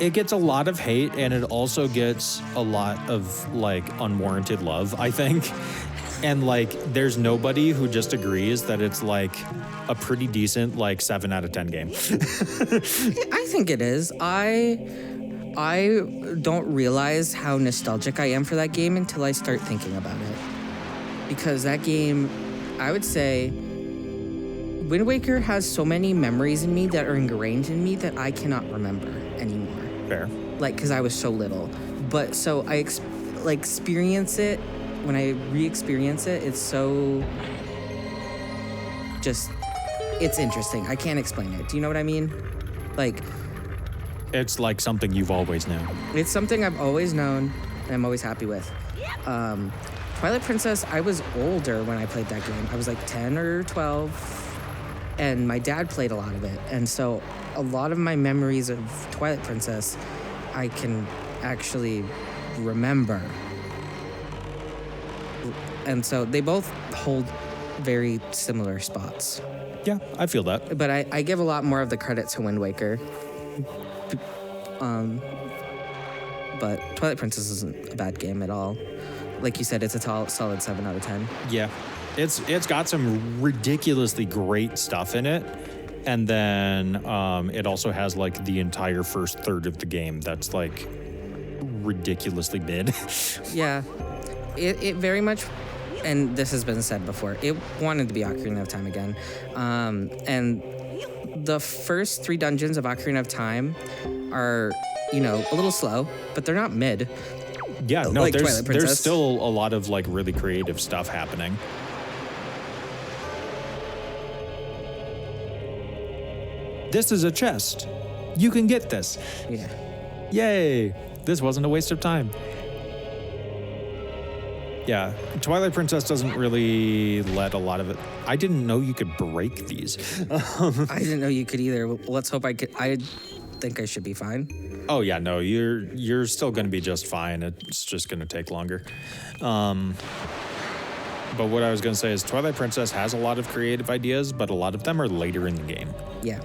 it gets a lot of hate, and it also gets a lot of like unwarranted love, I think. And like, there's nobody who just agrees that it's like a pretty decent like 7 out of 10 game. I think it is. I don't realize how nostalgic I am for that game until I start thinking about it. Because that game, I would say, Wind Waker has so many memories in me that are ingrained in me that I cannot remember anymore. Fair. Like, because I was so little. But so I experience it. When I re-experience it, it's so just, it's interesting. I can't explain it. Do you know what I mean? Like, it's like something you've always known. It's something I've always known and I'm always happy with. Twilight Princess, I was older when I played that game. I was like 10 or 12, and my dad played a lot of it. And so a lot of my memories of Twilight Princess, I can actually remember. And so they both hold very similar spots. Yeah, I feel that. But I give a lot more of the credit to Wind Waker. But Twilight Princess isn't a bad game at all. Like you said, it's a solid 7 out of 10. Yeah, it's got some ridiculously great stuff in it. And then it also has like the entire first third of the game that's like ridiculously mid. Yeah, it very much, and this has been said before, it wanted to be Ocarina of Time again. And the first 3 dungeons of Ocarina of Time are, a little slow, but they're not mid. Yeah, no, like there's still a lot of like really creative stuff happening. This is a chest. You can get this. Yeah. Yay! This wasn't a waste of time. Yeah, Twilight Princess doesn't really let a lot of it. I didn't know you could break these. I didn't know you could either. Let's hope I could. I think I should be fine. Oh yeah, no, you're still going to be just fine. It's just going to take longer. But what I was going to say is Twilight Princess has a lot of creative ideas, but a lot of them are later in the game. Yeah.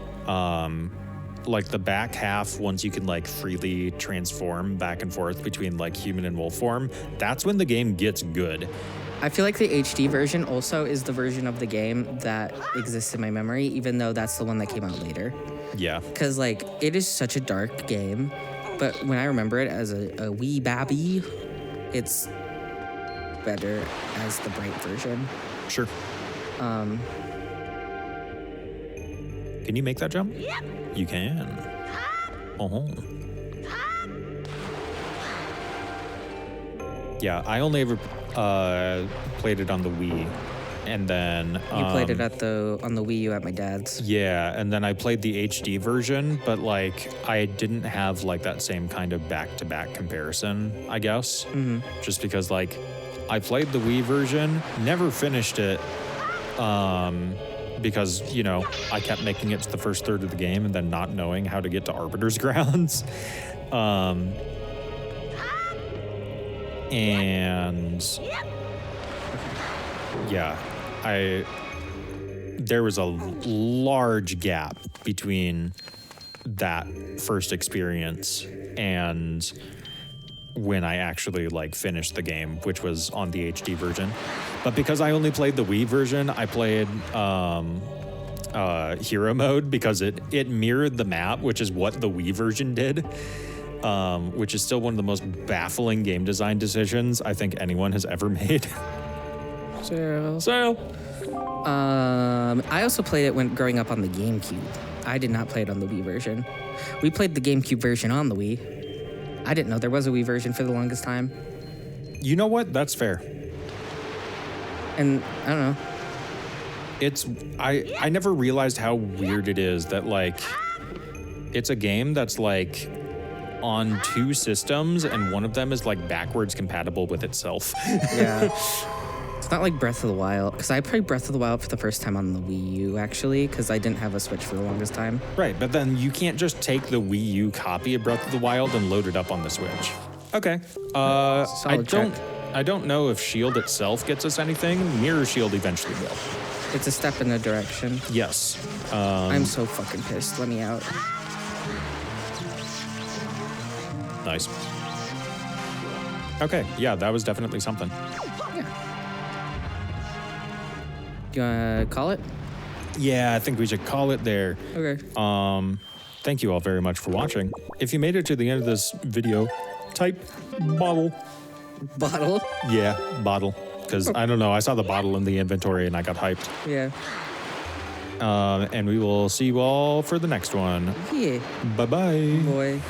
Like the back half, once you can like freely transform back and forth between like human and wolf form, that's when the game gets good. I feel like the HD version also is the version of the game that exists in my memory, even though that's the one that came out later. Yeah. Because, like, it is such a dark game, but when I remember it as a wee babby, it's better as the bright version. Sure. Can you make that jump? You can. Oh. Yeah, I only ever played it on the Wii, and then You played it on the Wii U at my dad's. Yeah, and then I played the HD version, but like I didn't have like that same kind of back-to-back comparison, I guess. Just because like I played the Wii version, never finished it, because you know I kept making it to the first third of the game and then not knowing how to get to Arbiter's Grounds. And yeah, there was a large gap between that first experience and when I actually like finished the game, which was on the HD version. But because I only played the Wii version, I played hero mode because it mirrored the map, which is what the Wii version did. Which is still one of the most baffling game design decisions I think anyone has ever made. So. I also played it when growing up on the GameCube. I did not play it on the Wii version. We played the GameCube version on the Wii. I didn't know there was a Wii version for the longest time. You know what? That's fair. And I don't know. I never realized how weird it is that like it's a game that's like on two systems and one of them is like backwards compatible with itself. Yeah. It's not like Breath of the Wild, because I played Breath of the Wild for the first time on the Wii U, actually, because I didn't have a Switch for the longest time. Right, but then you can't just take the Wii U copy of Breath of the Wild and load it up on the Switch. Okay. I don't know if Shield itself gets us anything. Mirror Shield eventually will. It's a step in the direction. Yes. I'm so fucking pissed. Let me out. Nice. Okay, yeah, that was definitely something. You wanna call it? Yeah, I think we should call it there. Okay. Thank you all very much for watching. If you made it to the end of this video, type bottle. Bottle? Yeah, bottle. Because I don't know, I saw the bottle in the inventory and I got hyped. Yeah. And we will see you all for the next one. Yeah. Bye-bye. Boy.